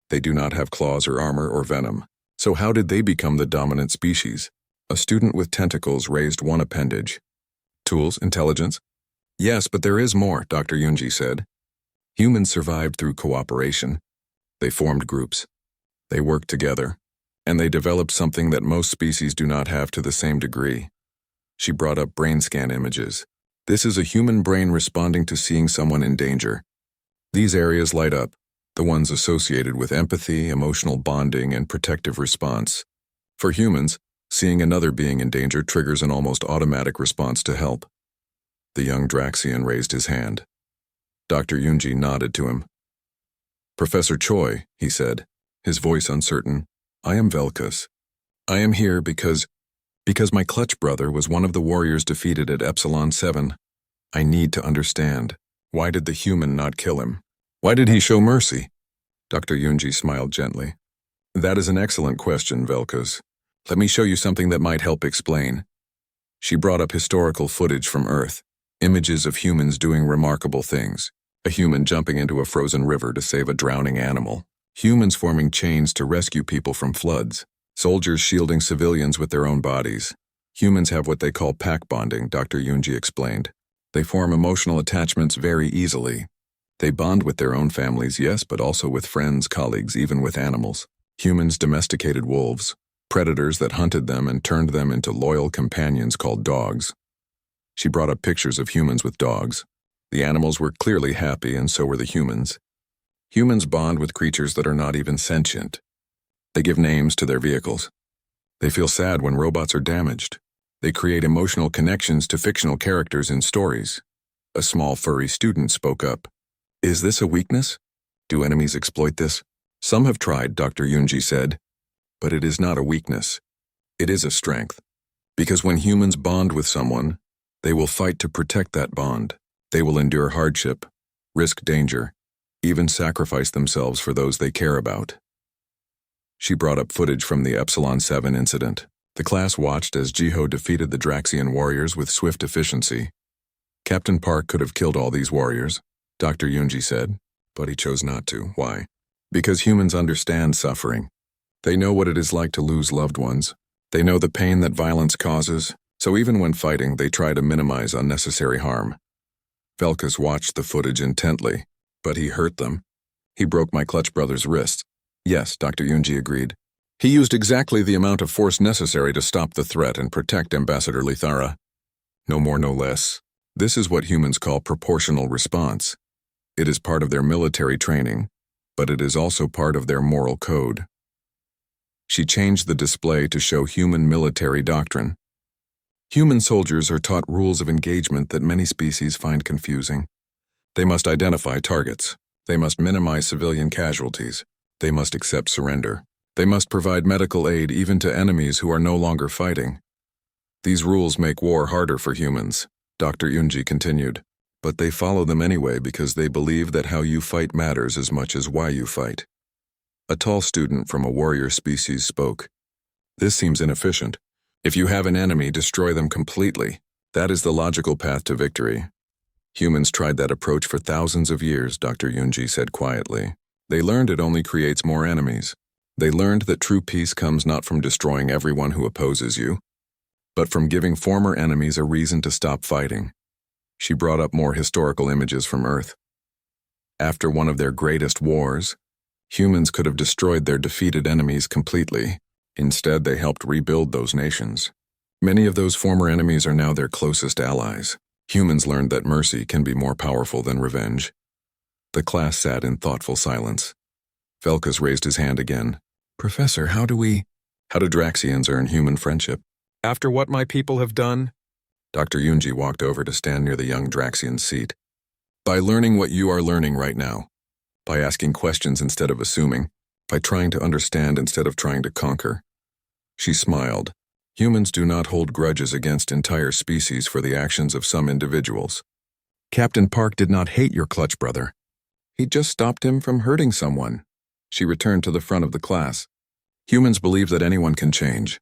They do not have claws or armor or venom. So how did they become the dominant species? A student with tentacles raised one appendage. Tools, intelligence? Yes, but there is more, Dr. Yunji said. Humans survived through cooperation. They formed groups. They worked together. And they developed something that most species do not have to the same degree. She brought up brain scan images. This is a human brain responding to seeing someone in danger. These areas light up, the ones associated with empathy, emotional bonding, and protective response. For humans, seeing another being in danger triggers an almost automatic response to help. The young Draxian raised his hand. Dr. Yunji nodded to him. Professor Choi, he said, his voice uncertain, I am Velkus. I am here because my clutch brother was one of the warriors defeated at Epsilon 7. I need to understand. Why did the human not kill him? Why did he show mercy? Dr. Yunji smiled gently. That is an excellent question, Velkus. Let me show you something that might help explain. She brought up historical footage from Earth, images of humans doing remarkable things. A human jumping into a frozen river to save a drowning animal. Humans forming chains to rescue people from floods. Soldiers shielding civilians with their own bodies. Humans have what they call pack bonding, Dr. Yunji explained. They form emotional attachments very easily. They bond with their own families, yes, but also with friends, colleagues, even with animals. Humans domesticated wolves, predators that hunted them and turned them into loyal companions called dogs. She brought up pictures of humans with dogs. The animals were clearly happy, and so were the humans. Humans bond with creatures that are not even sentient. They give names to their vehicles. They feel sad when robots are damaged. They create emotional connections to fictional characters in stories. A small furry student spoke up. Is this a weakness? Do enemies exploit this? Some have tried, Dr. Yunji said. But it is not a weakness. It is a strength. Because when humans bond with someone, they will fight to protect that bond. They will endure hardship, risk danger, even sacrifice themselves for those they care about. She brought up footage from the Epsilon 7 incident. The class watched as Jiho defeated the Draxian warriors with swift efficiency. Captain Park could have killed all these warriors, Dr. Yunji said, but he chose not to. Why? Because humans understand suffering. They know what it is like to lose loved ones. They know the pain that violence causes, so even when fighting, they try to minimize unnecessary harm. Velkus watched the footage intently, but he hurt them. He broke my clutch brother's wrist. Yes, Dr. Yunji agreed. He used exactly the amount of force necessary to stop the threat and protect Ambassador Lithara. No more, no less. This is what humans call proportional response. It is part of their military training, but it is also part of their moral code. She changed the display to show human military doctrine. Human soldiers are taught rules of engagement that many species find confusing. They must identify targets. They must minimize civilian casualties. They must accept surrender. They must provide medical aid even to enemies who are no longer fighting. These rules make war harder for humans, Dr. Yunji continued, but they follow them anyway because they believe that how you fight matters as much as why you fight. A tall student from a warrior species spoke. This seems inefficient. If you have an enemy, destroy them completely. That is the logical path to victory. Humans tried that approach for thousands of years, Dr. Yunji said quietly. They learned it only creates more enemies. They learned that true peace comes not from destroying everyone who opposes you, but from giving former enemies a reason to stop fighting. She brought up more historical images from Earth. After one of their greatest wars, humans could have destroyed their defeated enemies completely. Instead, they helped rebuild those nations. Many of those former enemies are now their closest allies. Humans learned that mercy can be more powerful than revenge. The class sat in thoughtful silence. Velkus raised his hand again. Professor, how do Draxians earn human friendship? After what my people have done? Dr. Yunji walked over to stand near the young Draxian's seat. By learning what you are learning right now. By asking questions instead of assuming. By trying to understand instead of trying to conquer. She smiled. Humans do not hold grudges against entire species for the actions of some individuals. Captain Park did not hate your clutch brother. He just stopped him from hurting someone. She returned to the front of the class. Humans believe that anyone can change.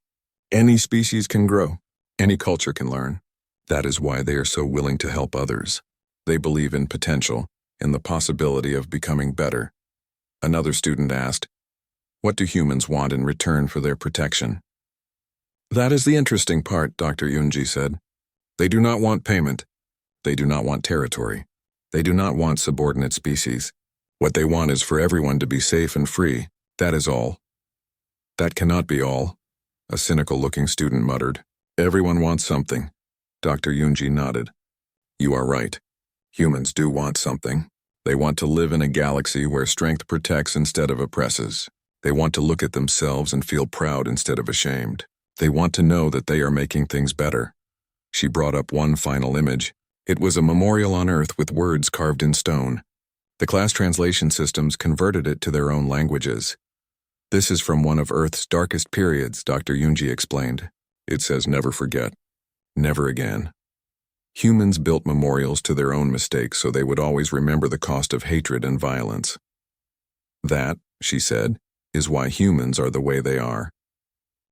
Any species can grow. Any culture can learn. That is why they are so willing to help others. They believe in potential, in the possibility of becoming better. Another student asked, "What do humans want in return for their protection?" "That is the interesting part," Dr. Yunji said. "They do not want payment. They do not want territory. They do not want subordinate species. What they want is for everyone to be safe and free. That is all." "That cannot be all," a cynical-looking student muttered. "Everyone wants something." Dr. Yunji nodded. "You are right. Humans do want something. They want to live in a galaxy where strength protects instead of oppresses. They want to look at themselves and feel proud instead of ashamed. They want to know that they are making things better." She brought up one final image. It was a memorial on Earth with words carved in stone. The class translation systems converted it to their own languages. "This is from one of Earth's darkest periods," Dr. Yunji explained. "It says never forget. Never again." Humans built memorials to their own mistakes so they would always remember the cost of hatred and violence. "That," she said, "is why humans are the way they are.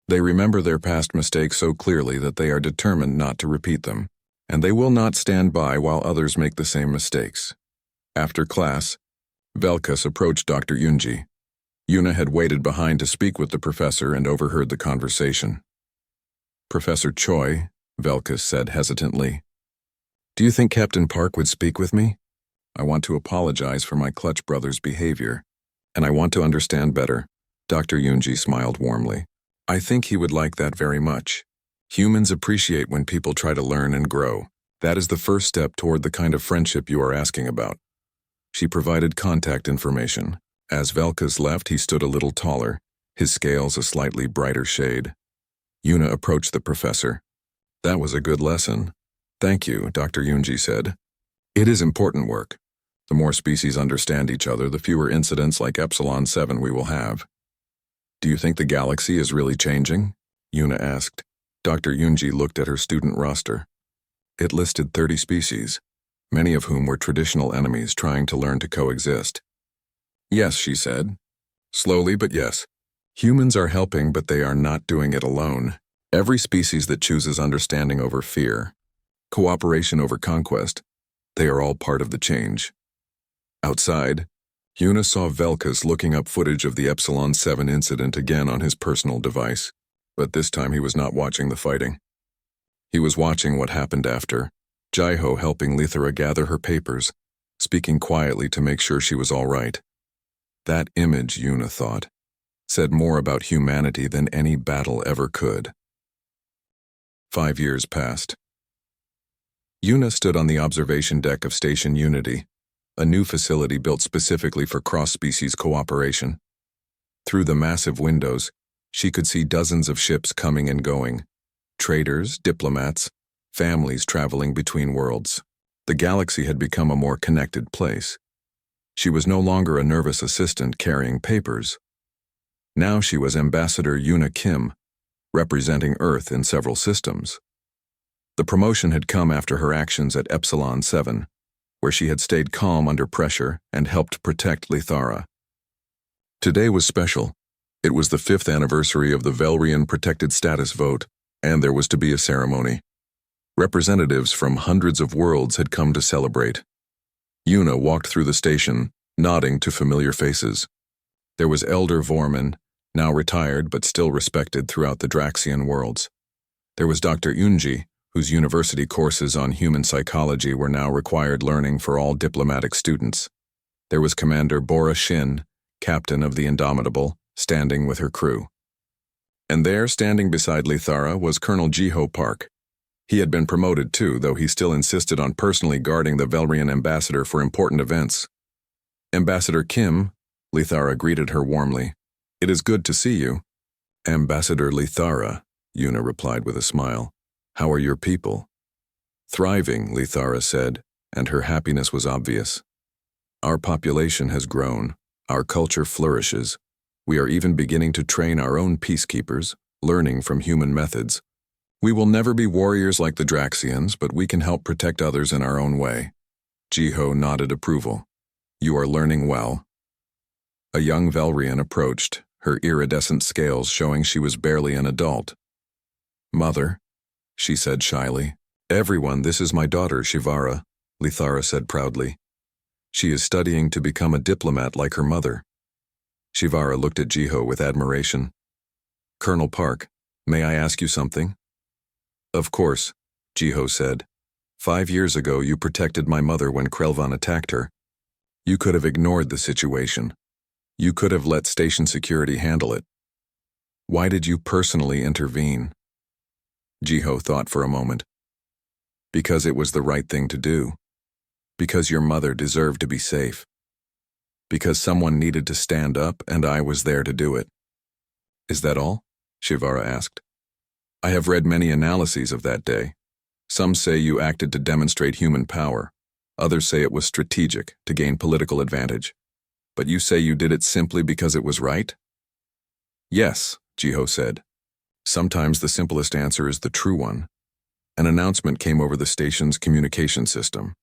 They remember their past mistakes so clearly that they are determined not to repeat them, and they will not stand by while others make the same mistakes." After class, Velkus approached Dr. Yunji. Yuna had waited behind to speak with the professor and overheard the conversation. "Professor Choi," Velkus said hesitantly, "do you think Captain Park would speak with me? I want to apologize for my clutch brother's behavior, and I want to understand better." Dr. Yunji smiled warmly. "I think he would like that very much. Humans appreciate when people try to learn and grow. That is the first step toward the kind of friendship you are asking about." She provided contact information. As Velkus left, he stood a little taller, his scales a slightly brighter shade. Yuna approached the professor. "That was a good lesson." "Thank you," Dr. Yunji said. "It is important work. The more species understand each other, the fewer incidents like Epsilon 7 we will have." "Do you think the galaxy is really changing?" Yuna asked. Dr. Yunji looked at her student roster. It listed 30 species, many of whom were traditional enemies trying to learn to coexist. "Yes," she said. "Slowly, but yes. Humans are helping, but they are not doing it alone. Every species that chooses understanding over fear, cooperation over conquest, they are all part of the change." Outside, Yuna saw Velkus looking up footage of the Epsilon 7 incident again on his personal device, but this time he was not watching the fighting. He was watching what happened after, Jaiho helping Lithara gather her papers, speaking quietly to make sure she was all right. That image, Yuna thought, said more about humanity than any battle ever could. 5 years passed. Yuna stood on the observation deck of Station Unity, a new facility built specifically for cross-species cooperation. Through the massive windows, she could see dozens of ships coming and going, traders, diplomats, families traveling between worlds. The galaxy had become a more connected place. She was no longer a nervous assistant carrying papers. Now she was Ambassador Yuna Kim, representing Earth in several systems. The promotion had come after her actions at Epsilon 7, where she had stayed calm under pressure and helped protect Lithara. Today was special. It was the 5th anniversary of the Velrian Protected Status vote, and there was to be a ceremony. Representatives from hundreds of worlds had come to celebrate. Yuna walked through the station, nodding to familiar faces. There was Elder Vorman, now retired but still respected throughout the Draxian worlds. There was Dr. Yunji, whose university courses on human psychology were now required learning for all diplomatic students. There was Commander Bora Shin, captain of the Indomitable, standing with her crew. And there, standing beside Lithara, was Colonel Jiho Park. He had been promoted too, though he still insisted on personally guarding the Velrian ambassador for important events. "Ambassador Kim," Lithara greeted her warmly. "It is good to see you." "Ambassador Lithara," Yuna replied with a smile. "How are your people?" "Thriving," Lithara said, and her happiness was obvious. "Our population has grown. Our culture flourishes. We are even beginning to train our own peacekeepers, learning from human methods. We will never be warriors like the Draxians, but we can help protect others in our own way." Jiho nodded approval. "You are learning well." A young Velrian approached, her iridescent scales showing she was barely an adult. "Mother," she said shyly. "Everyone, this is my daughter, Shivara," Lithara said proudly. "She is studying to become a diplomat like her mother. Shivara looked at Jiho with admiration. Colonel Park, may I ask you something? Of course, Jiho said. 5 years ago you protected my mother when Krelvan attacked her. You could have ignored the situation. You could have let station security handle it. Why did you personally intervene? Jiho thought for a moment. Because it was the right thing to do. Because your mother deserved to be safe. Because someone needed to stand up and I was there to do it. Is that all? Shivara asked. I have read many analyses of that day. Some say you acted to demonstrate human power. Others say it was strategic, to gain political advantage. But you say you did it simply because it was right? Yes, Jiho said. Sometimes the simplest answer is the true one. An announcement came over the station's communication system.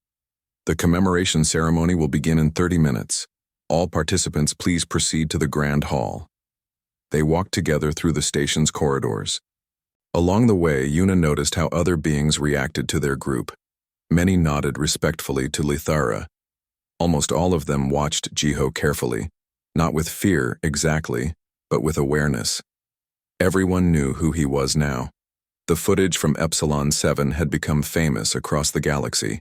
The commemoration ceremony will begin in 30 minutes. All participants please proceed to the Grand Hall. They walked together through the station's corridors. Along the way, Yuna noticed how other beings reacted to their group. Many nodded respectfully to Lithara. Almost all of them watched Jiho carefully, not with fear exactly, but with awareness. Everyone knew who he was now. The footage from Epsilon 7 had become famous across the galaxy.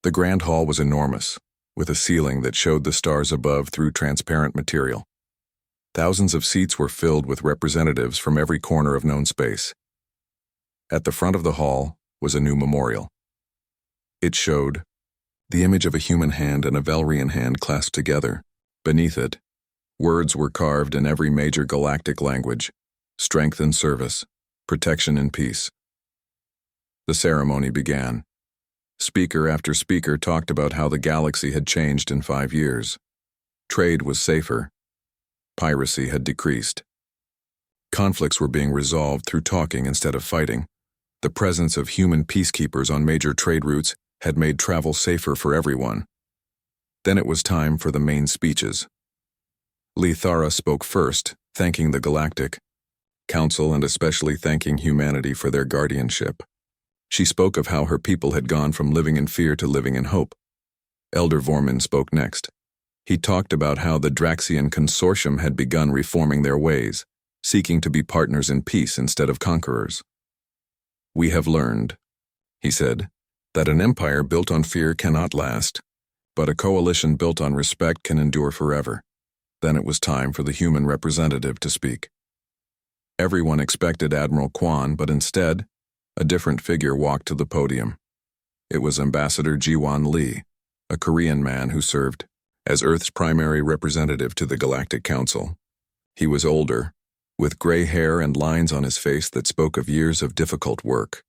The Grand Hall was enormous, with a ceiling that showed the stars above through transparent material. Thousands of seats were filled with representatives from every corner of known space. At the front of the hall was a new memorial. It showed the image of a human hand and a Valrian hand clasped together. Beneath it, words were carved in every major galactic language: strength and service, protection and peace. The ceremony began. Speaker after speaker talked about how the galaxy had changed in 5 years. Trade was safer. Piracy had decreased. Conflicts were being resolved through talking instead of fighting. The presence of human peacekeepers on major trade routes had made travel safer for everyone. Then it was time for the main speeches. Lithara spoke first, thanking the Galactic Council and especially thanking humanity for their guardianship. She spoke of how her people had gone from living in fear to living in hope. Elder Vorman spoke next. He talked about how the Draxian Consortium had begun reforming their ways, seeking to be partners in peace instead of conquerors. We have learned, he said, that an empire built on fear cannot last, but a coalition built on respect can endure forever. Then it was time for the human representative to speak. Everyone expected Admiral Kwan, but instead, a different figure walked to the podium. It was Ambassador Jiwon Lee, a Korean man who served as Earth's primary representative to the Galactic Council. He was older, with gray hair and lines on his face that spoke of years of difficult work.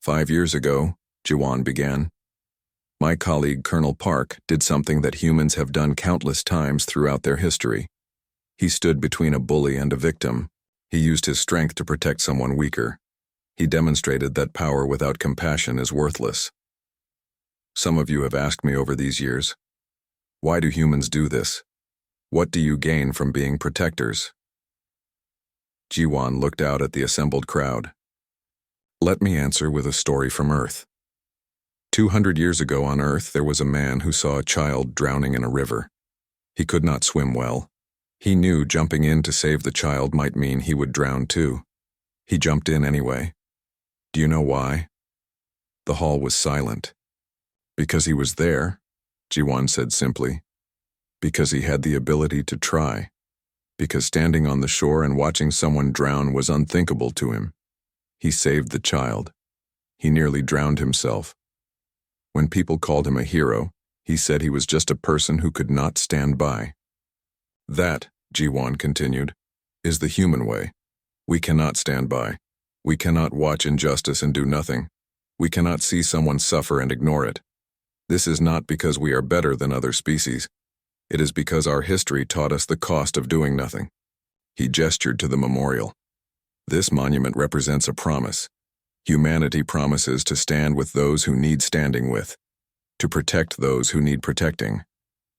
5 years ago, Jiwon began, my colleague Colonel Park did something that humans have done countless times throughout their history. He stood between a bully and a victim. He used his strength to protect someone weaker. He demonstrated that power without compassion is worthless. Some of you have asked me over these years, why do humans do this? What do you gain from being protectors? Jiwon looked out at the assembled crowd. Let me answer with a story from Earth. 200 years ago on Earth, there was a man who saw a child drowning in a river. He could not swim well. He knew jumping in to save the child might mean he would drown too. He jumped in anyway. Do you know why? The hall was silent. Because he was there, Jiwon said simply. Because he had the ability to try. Because standing on the shore and watching someone drown was unthinkable to him. He saved the child. He nearly drowned himself. When people called him a hero, he said he was just a person who could not stand by. That, Jiwon continued, is the human way. We cannot stand by. We cannot watch injustice and do nothing. We cannot see someone suffer and ignore it. This is not because we are better than other species. It is because our history taught us the cost of doing nothing. He gestured to the memorial. This monument represents a promise. Humanity promises to stand with those who need standing with, to protect those who need protecting,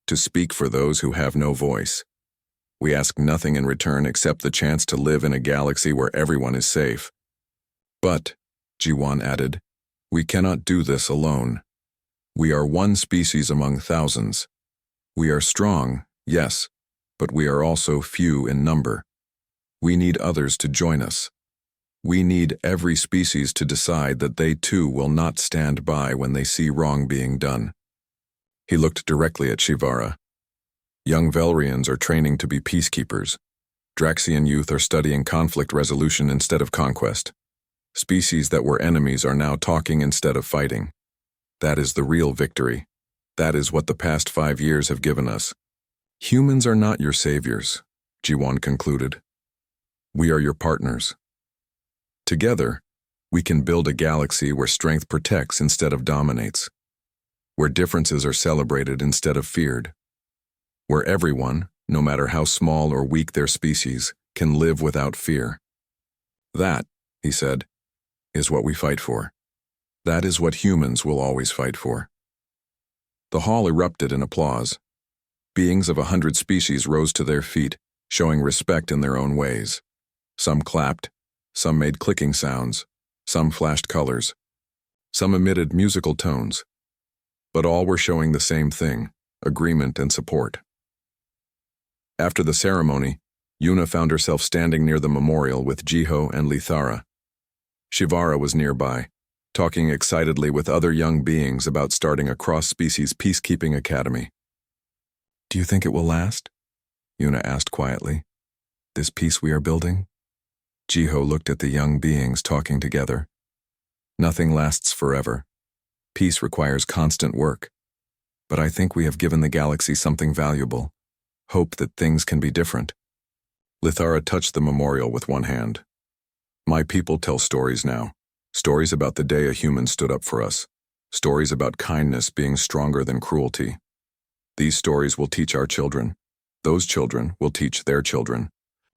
to speak for those who have no voice. We ask nothing in return except the chance to live in a galaxy where everyone is safe. But, Jiwon added, we cannot do this alone. We are one species among thousands. We are strong, yes, but we are also few in number. We need others to join us. We need every species to decide that they too will not stand by when they see wrong being done. He looked directly at Shivara. Young Velrians are training to be peacekeepers. Draxian youth are studying conflict resolution instead of conquest. Species that were enemies are now talking instead of fighting. That is the real victory. That is what the past 5 years have given us. Humans are not your saviors, Jiwon concluded. We are your partners. Together, we can build a galaxy where strength protects instead of dominates, where differences are celebrated instead of feared, where everyone, no matter how small or weak their species, can live without fear. That, he said, is what we fight for. That is what humans will always fight for. The hall erupted in applause. Beings of 100 species rose to their feet, showing respect in their own ways. Some clapped, some made clicking sounds, some flashed colors, some emitted musical tones. But all were showing the same thing, agreement and support. After the ceremony, Yuna found herself standing near the memorial with Jiho and Lithara. Shivara was nearby, talking excitedly with other young beings about starting a cross-species peacekeeping academy. Do you think it will last? Yuna asked quietly. This peace we are building? Jiho looked at the young beings talking together. Nothing lasts forever. Peace requires constant work. But I think we have given the galaxy something valuable. Hope that things can be different. Lithara touched the memorial with one hand. My people tell stories now. Stories about the day a human stood up for us. Stories about kindness being stronger than cruelty. These stories will teach our children. Those children will teach their children.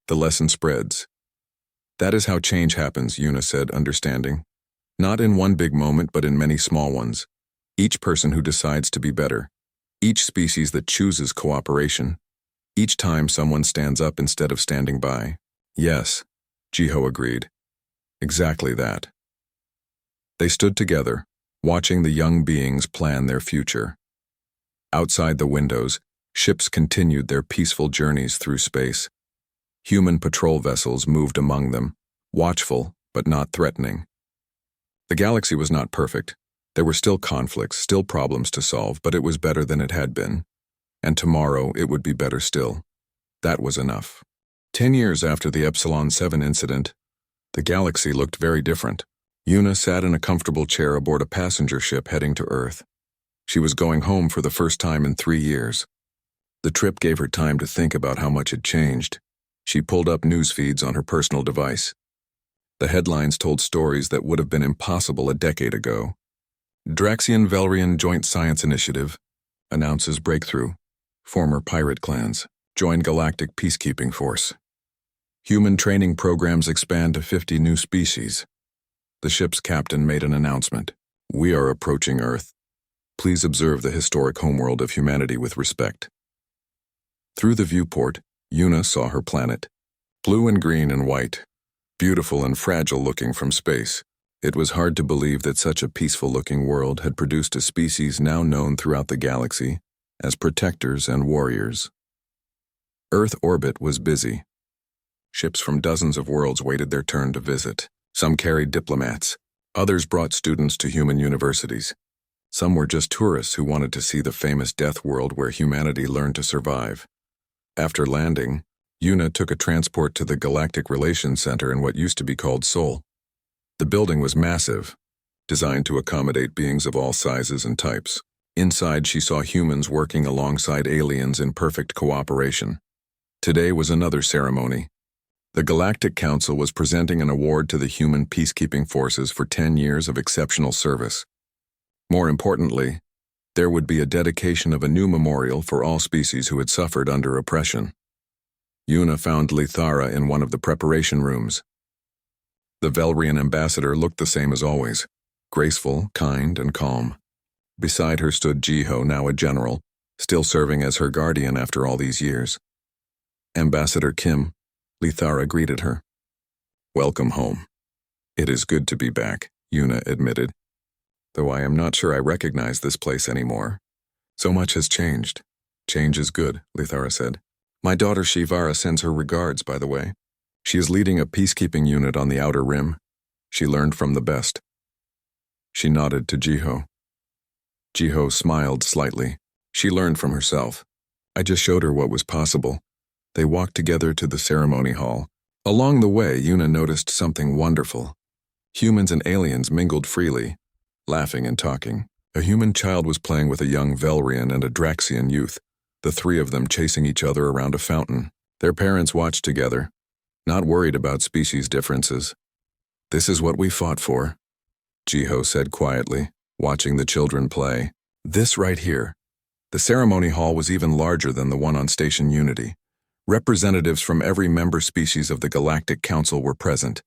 The lesson spreads. That is how change happens, Yuna said, understanding. Not in one big moment, but in many small ones. Each person who decides to be better. Each species that chooses cooperation. Each time someone stands up instead of standing by. Yes, Jiho agreed. Exactly that. They stood together, watching the young beings plan their future. Outside the windows, ships continued their peaceful journeys through space. Human patrol vessels moved among them, watchful but not threatening. The galaxy was not perfect. There were still conflicts, still problems to solve, but it was better than it had been. And tomorrow it would be better still. That was enough. 10 years after the Epsilon 7 incident, the galaxy looked very different. Yuna sat in a comfortable chair aboard a passenger ship heading to Earth. She was going home for the first time in 3 years. The trip gave her time to think about how much had changed. She pulled up news feeds on her personal device. The headlines told stories that would have been impossible a decade ago. Draxian-Velrian Joint Science Initiative announces breakthrough. Former pirate clans join Galactic Peacekeeping Force. Human training programs expand to 50 new species. The ship's captain made an announcement. We are approaching Earth. Please observe the historic homeworld of humanity with respect. Through the viewport, Yuna saw her planet. Blue and green and white. Beautiful and fragile looking from space. It was hard to believe that such a peaceful-looking world had produced a species now known throughout the galaxy as protectors and warriors. Earth orbit was busy. Ships from dozens of worlds waited their turn to visit. Some carried diplomats. Others brought students to human universities. Some were just tourists who wanted to see the famous death world where humanity learned to survive. After landing, Yuna took a transport to the Galactic Relations Center in what used to be called Sol. The building was massive, designed to accommodate beings of all sizes and types. Inside, she saw humans working alongside aliens in perfect cooperation. Today was another ceremony. The Galactic Council was presenting an award to the human peacekeeping forces for 10 years of exceptional service. More importantly, there would be a dedication of a new memorial for all species who had suffered under oppression. Yuna found Lithara in one of the preparation rooms. The Velrian ambassador looked the same as always, graceful, kind, and calm. Beside her stood Jiho, now a general, still serving as her guardian after all these years. Ambassador Kim, Lithara greeted her. Welcome home. It is good to be back, Yuna admitted. Though I am not sure I recognize this place anymore. So much has changed. Change is good, Lithara said. My daughter Shivara sends her regards, by the way. She is leading a peacekeeping unit on the Outer Rim. She learned from the best. She nodded to Jiho. Jiho smiled slightly. She learned from herself. I just showed her what was possible. They walked together to the ceremony hall. Along the way, Yuna noticed something wonderful. Humans and aliens mingled freely, laughing and talking. A human child was playing with a young Velrian and a Draxian youth, the three of them chasing each other around a fountain. Their parents watched together, not worried about species differences. This is what we fought for, Jiho said quietly, watching the children play. This right here. The ceremony hall was even larger than the one on Station Unity. Representatives from every member species of the Galactic Council were present.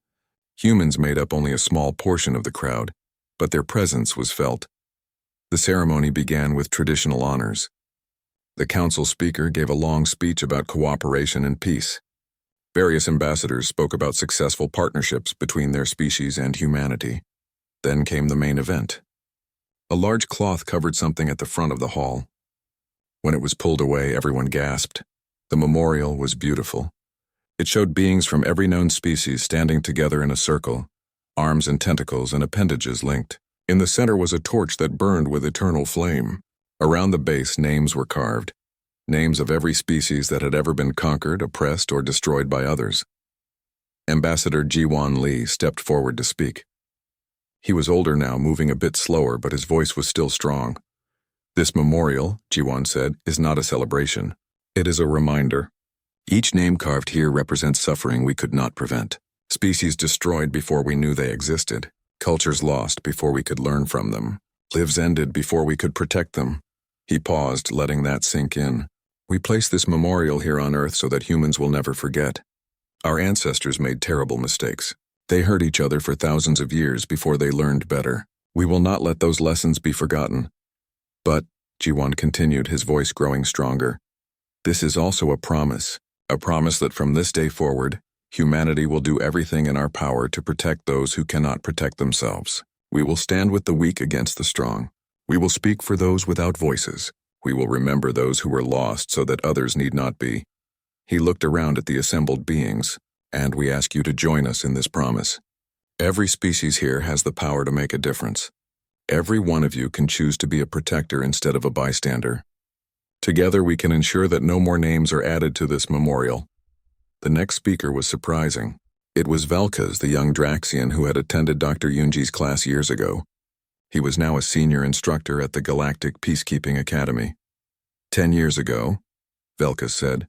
Humans made up only a small portion of the crowd, but their presence was felt. The ceremony began with traditional honors. The council speaker gave a long speech about cooperation and peace. Various ambassadors spoke about successful partnerships between their species and humanity. Then came the main event. A large cloth covered something at the front of the hall. When it was pulled away, everyone gasped. The memorial was beautiful. It showed beings from every known species standing together in a circle, arms and tentacles and appendages linked. In the center was a torch that burned with eternal flame. Around the base, names were carved. Names of every species that had ever been conquered, oppressed, or destroyed by others. Ambassador Jiwan Lee stepped forward to speak. He was older now, moving a bit slower, but his voice was still strong. This memorial, Jiwan said, is not a celebration. It is a reminder. Each name carved here represents suffering we could not prevent. Species destroyed before we knew they existed. Cultures lost before we could learn from them. Lives ended before we could protect them. He paused, letting that sink in. We place this memorial here on Earth so that humans will never forget. Our ancestors made terrible mistakes. They hurt each other for thousands of years before they learned better. We will not let those lessons be forgotten. But, Jiwan continued, his voice growing stronger, this is also a promise that from this day forward, humanity will do everything in our power to protect those who cannot protect themselves. We will stand with the weak against the strong. We will speak for those without voices. We will remember those who were lost so that others need not be. He looked around at the assembled beings, and we ask you to join us in this promise. Every species here has the power to make a difference. Every one of you can choose to be a protector instead of a bystander. Together we can ensure that no more names are added to this memorial. The next speaker was surprising. It was Velkas, the young Draxian who had attended Dr. Yunji's class years ago. He was now a senior instructor at the Galactic Peacekeeping Academy. 10 years ago, Velkas said,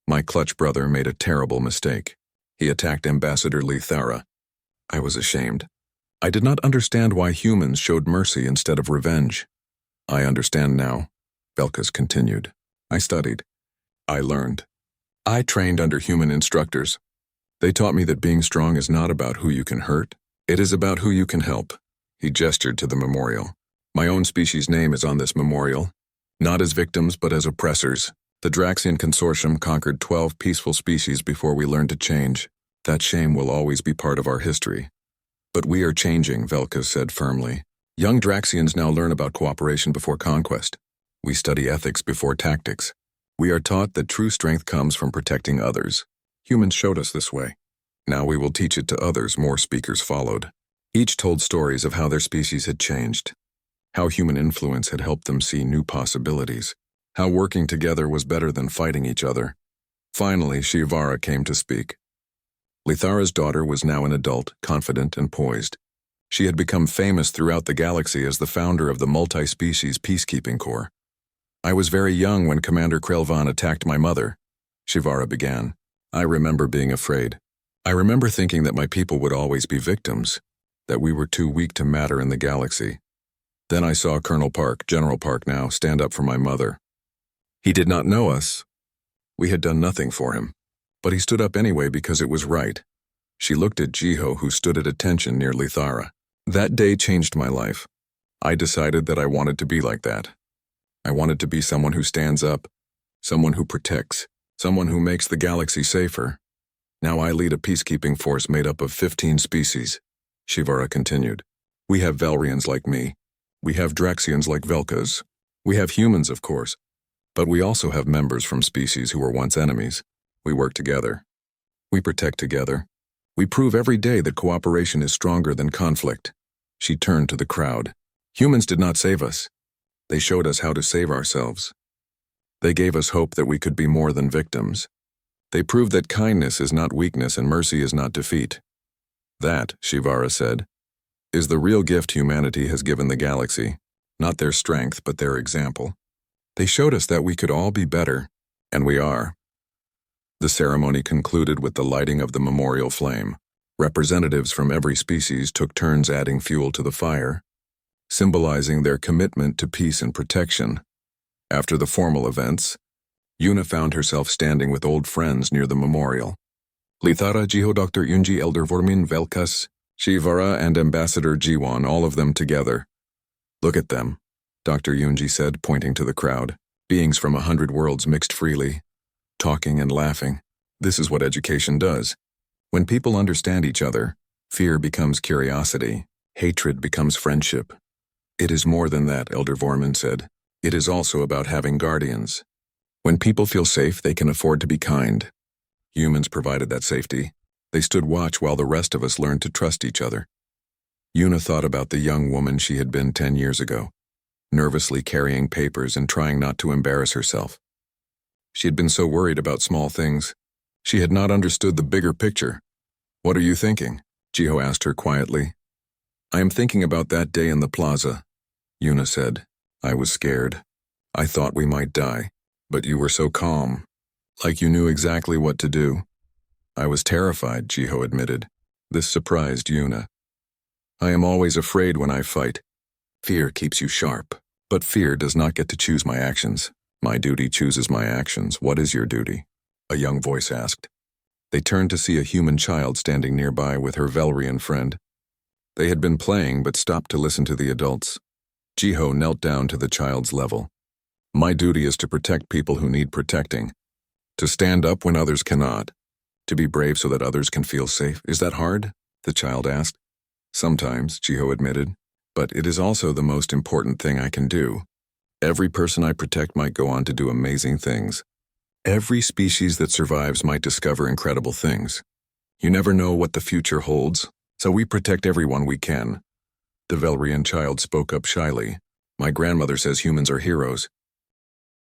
my clutch brother made a terrible mistake. He attacked Ambassador Lithara. I was ashamed. I did not understand why humans showed mercy instead of revenge. I understand now, Velkas continued. I studied. I learned. I trained under human instructors. They taught me that being strong is not about who you can hurt. It is about who you can help. He gestured to the memorial. My own species' name is on this memorial, not as victims but as oppressors. The Draxian Consortium conquered 12 peaceful species before we learned to change. That shame will always be part of our history. But we are changing, Velkas said firmly. Young Draxians now learn about cooperation before conquest. We study ethics before tactics. We are taught that true strength comes from protecting others. Humans showed us this way. Now we will teach it to others. More speakers followed. Each told stories of how their species had changed, how human influence had helped them see new possibilities, how working together was better than fighting each other. Finally, Shivara came to speak. Lithara's daughter was now an adult, confident and poised. She had become famous throughout the galaxy as the founder of the multi-species peacekeeping corps. I was very young when Commander Krelvan attacked my mother, Shivara began. I remember being afraid. I remember thinking that my people would always be victims, that we were too weak to matter in the galaxy. Then I saw Colonel Park, General Park now, stand up for my mother. He did not know us. We had done nothing for him. But he stood up anyway because it was right. She looked at Jiho, who stood at attention near Lithara. That day changed my life. I decided that I wanted to be like that. I wanted to be someone who stands up, someone who protects, someone who makes the galaxy safer. Now I lead a peacekeeping force made up of 15 species, Shivara continued. We have Velrians like me. We have Draxians like Velkas. We have humans, of course. But we also have members from species who were once enemies. We work together. We protect together. We prove every day that cooperation is stronger than conflict. She turned to the crowd. Humans did not save us. They showed us how to save ourselves. They gave us hope that we could be more than victims. They proved that kindness is not weakness and mercy is not defeat. That, Shivara said, is the real gift humanity has given the galaxy, not their strength but their example. They showed us that we could all be better, and we are. The ceremony concluded with the lighting of the memorial flame. Representatives from every species took turns adding fuel to the fire, symbolizing their commitment to peace and protection. After the formal events, Yuna found herself standing with old friends near the memorial. Lithara Jiho Dr. Yunji Elder Vormin Velkas, Shivara and Ambassador Jiwan, all of them together. Look at them, Dr. Yunji said, pointing to the crowd. Beings from 100 worlds mixed freely, talking and laughing. This is what education does. When people understand each other, fear becomes curiosity, hatred becomes friendship. It is more than that, Elder Vorman said. It is also about having guardians. When people feel safe, they can afford to be kind. Humans provided that safety. They stood watch while the rest of us learned to trust each other. Yuna thought about the young woman she had been 10 years ago, nervously carrying papers and trying not to embarrass herself. She had been so worried about small things. She had not understood the bigger picture. What are you thinking? Jiho asked her quietly. I am thinking about that day in the plaza, Yuna said. I was scared. I thought we might die, but you were so calm, like you knew exactly what to do. I was terrified, Jiho admitted. This surprised Yuna. I am always afraid when I fight. Fear keeps you sharp, but fear does not get to choose my actions. My duty chooses my actions. What is your duty? A young voice asked. They turned to see a human child standing nearby with her Velrian friend. They had been playing but stopped to listen to the adults. Jiho knelt down to the child's level. My duty is to protect people who need protecting, to stand up when others cannot, to be brave so that others can feel safe. Is that hard? The child asked. Sometimes, Jiho admitted, but it is also the most important thing I can do. Every person I protect might go on to do amazing things. Every species that survives might discover incredible things. You never know what the future holds, so we protect everyone we can. The Velrian child spoke up shyly. My grandmother says humans are heroes.